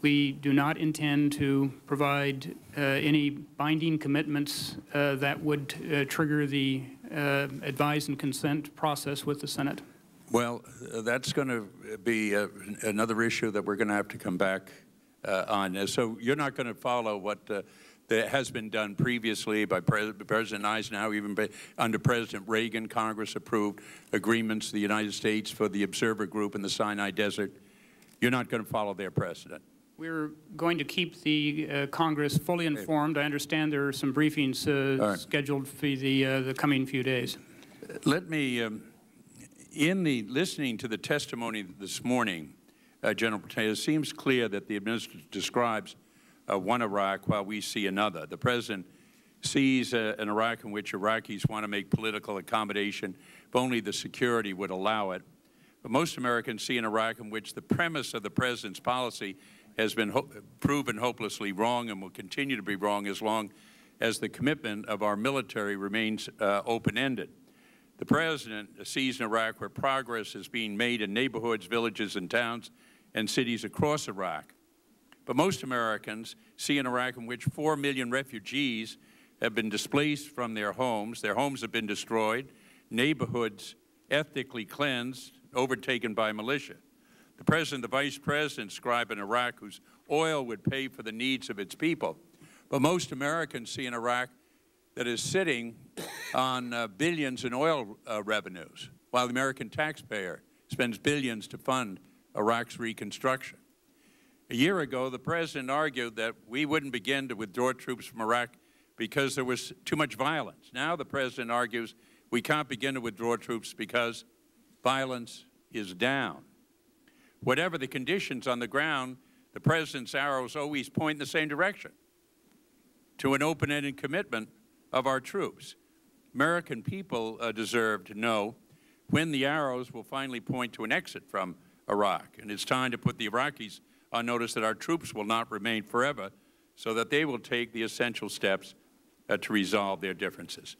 We do not intend to provide any binding commitments that would trigger the advise and consent process with the Senate. Well, that's going to be another issue that we're going to have to come back on. So you're not going to follow what that has been done previously by President Eisenhower, even under President Reagan. Congress approved agreements to the United States for the observer group in the Sinai Desert. You're not going to follow their precedent. We're going to keep the Congress fully informed. I understand there are some briefings scheduled for the coming few days. Let me, listening to the testimony this morning, General Petraeus, it seems clear that the administration describes one Iraq while we see another. The President sees an Iraq in which Iraqis want to make political accommodation if only the security would allow it. But most Americans see an Iraq in which the premise of the President's policy has been proven hopelessly wrong and will continue to be wrong as long as the commitment of our military remains open-ended. The President sees an Iraq where progress is being made in neighborhoods, villages, and towns and cities across Iraq. But most Americans see an Iraq in which 4 million refugees have been displaced from their homes have been destroyed, neighborhoods ethnically cleansed, overtaken by militia. The President and the Vice President describe an Iraq whose oil would pay for the needs of its people. But most Americans see an Iraq that is sitting on billions in oil revenues, while the American taxpayer spends billions to fund Iraq's reconstruction. A year ago, the President argued that we wouldn't begin to withdraw troops from Iraq because there was too much violence. Now the President argues we can't begin to withdraw troops because violence is down. Whatever the conditions on the ground, the President's arrows always point in the same direction, to an open-ended commitment of our troops. American people deserve to know when the arrows will finally point to an exit from Iraq. And it's time to put the Iraqis on notice that our troops will not remain forever, so that they will take the essential steps to resolve their differences.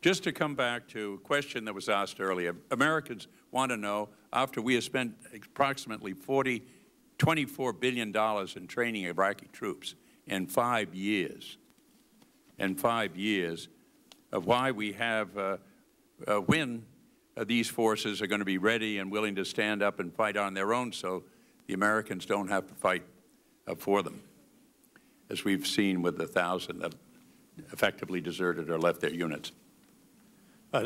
Just to come back to a question that was asked earlier, Americans want to know, after we have spent approximately $24 billion in training Iraqi troops in 5 years, of why we have, when these forces are going to be ready and willing to stand up and fight on their own so the Americans don't have to fight for them, as we've seen with the 1,000 that effectively deserted or left their units.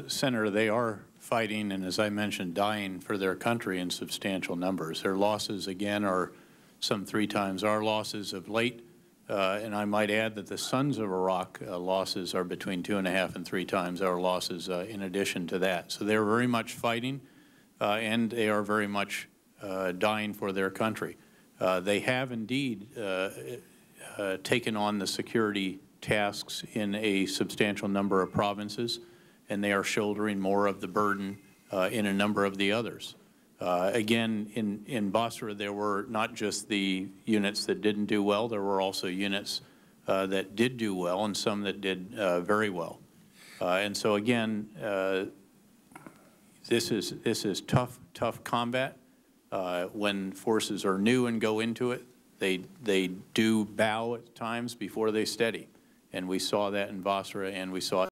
Senator, they are fighting and, as I mentioned, dying for their country in substantial numbers. Their losses, again, are some 3 times our losses of late. And I might add that the Sons of Iraq losses are between 2.5 and 3 times our losses in addition to that. So they're very much fighting, and they are very much dying for their country. They have indeed taken on the security tasks in a substantial number of provinces, and they are shouldering more of the burden in a number of the others. Again, in Basra, there were not just the units that didn't do well, there were also units that did do well and some that did very well. And so again, this is tough combat. When forces are new and go into it, they do bow at times before they steady. And we saw that in Basra, and we saw it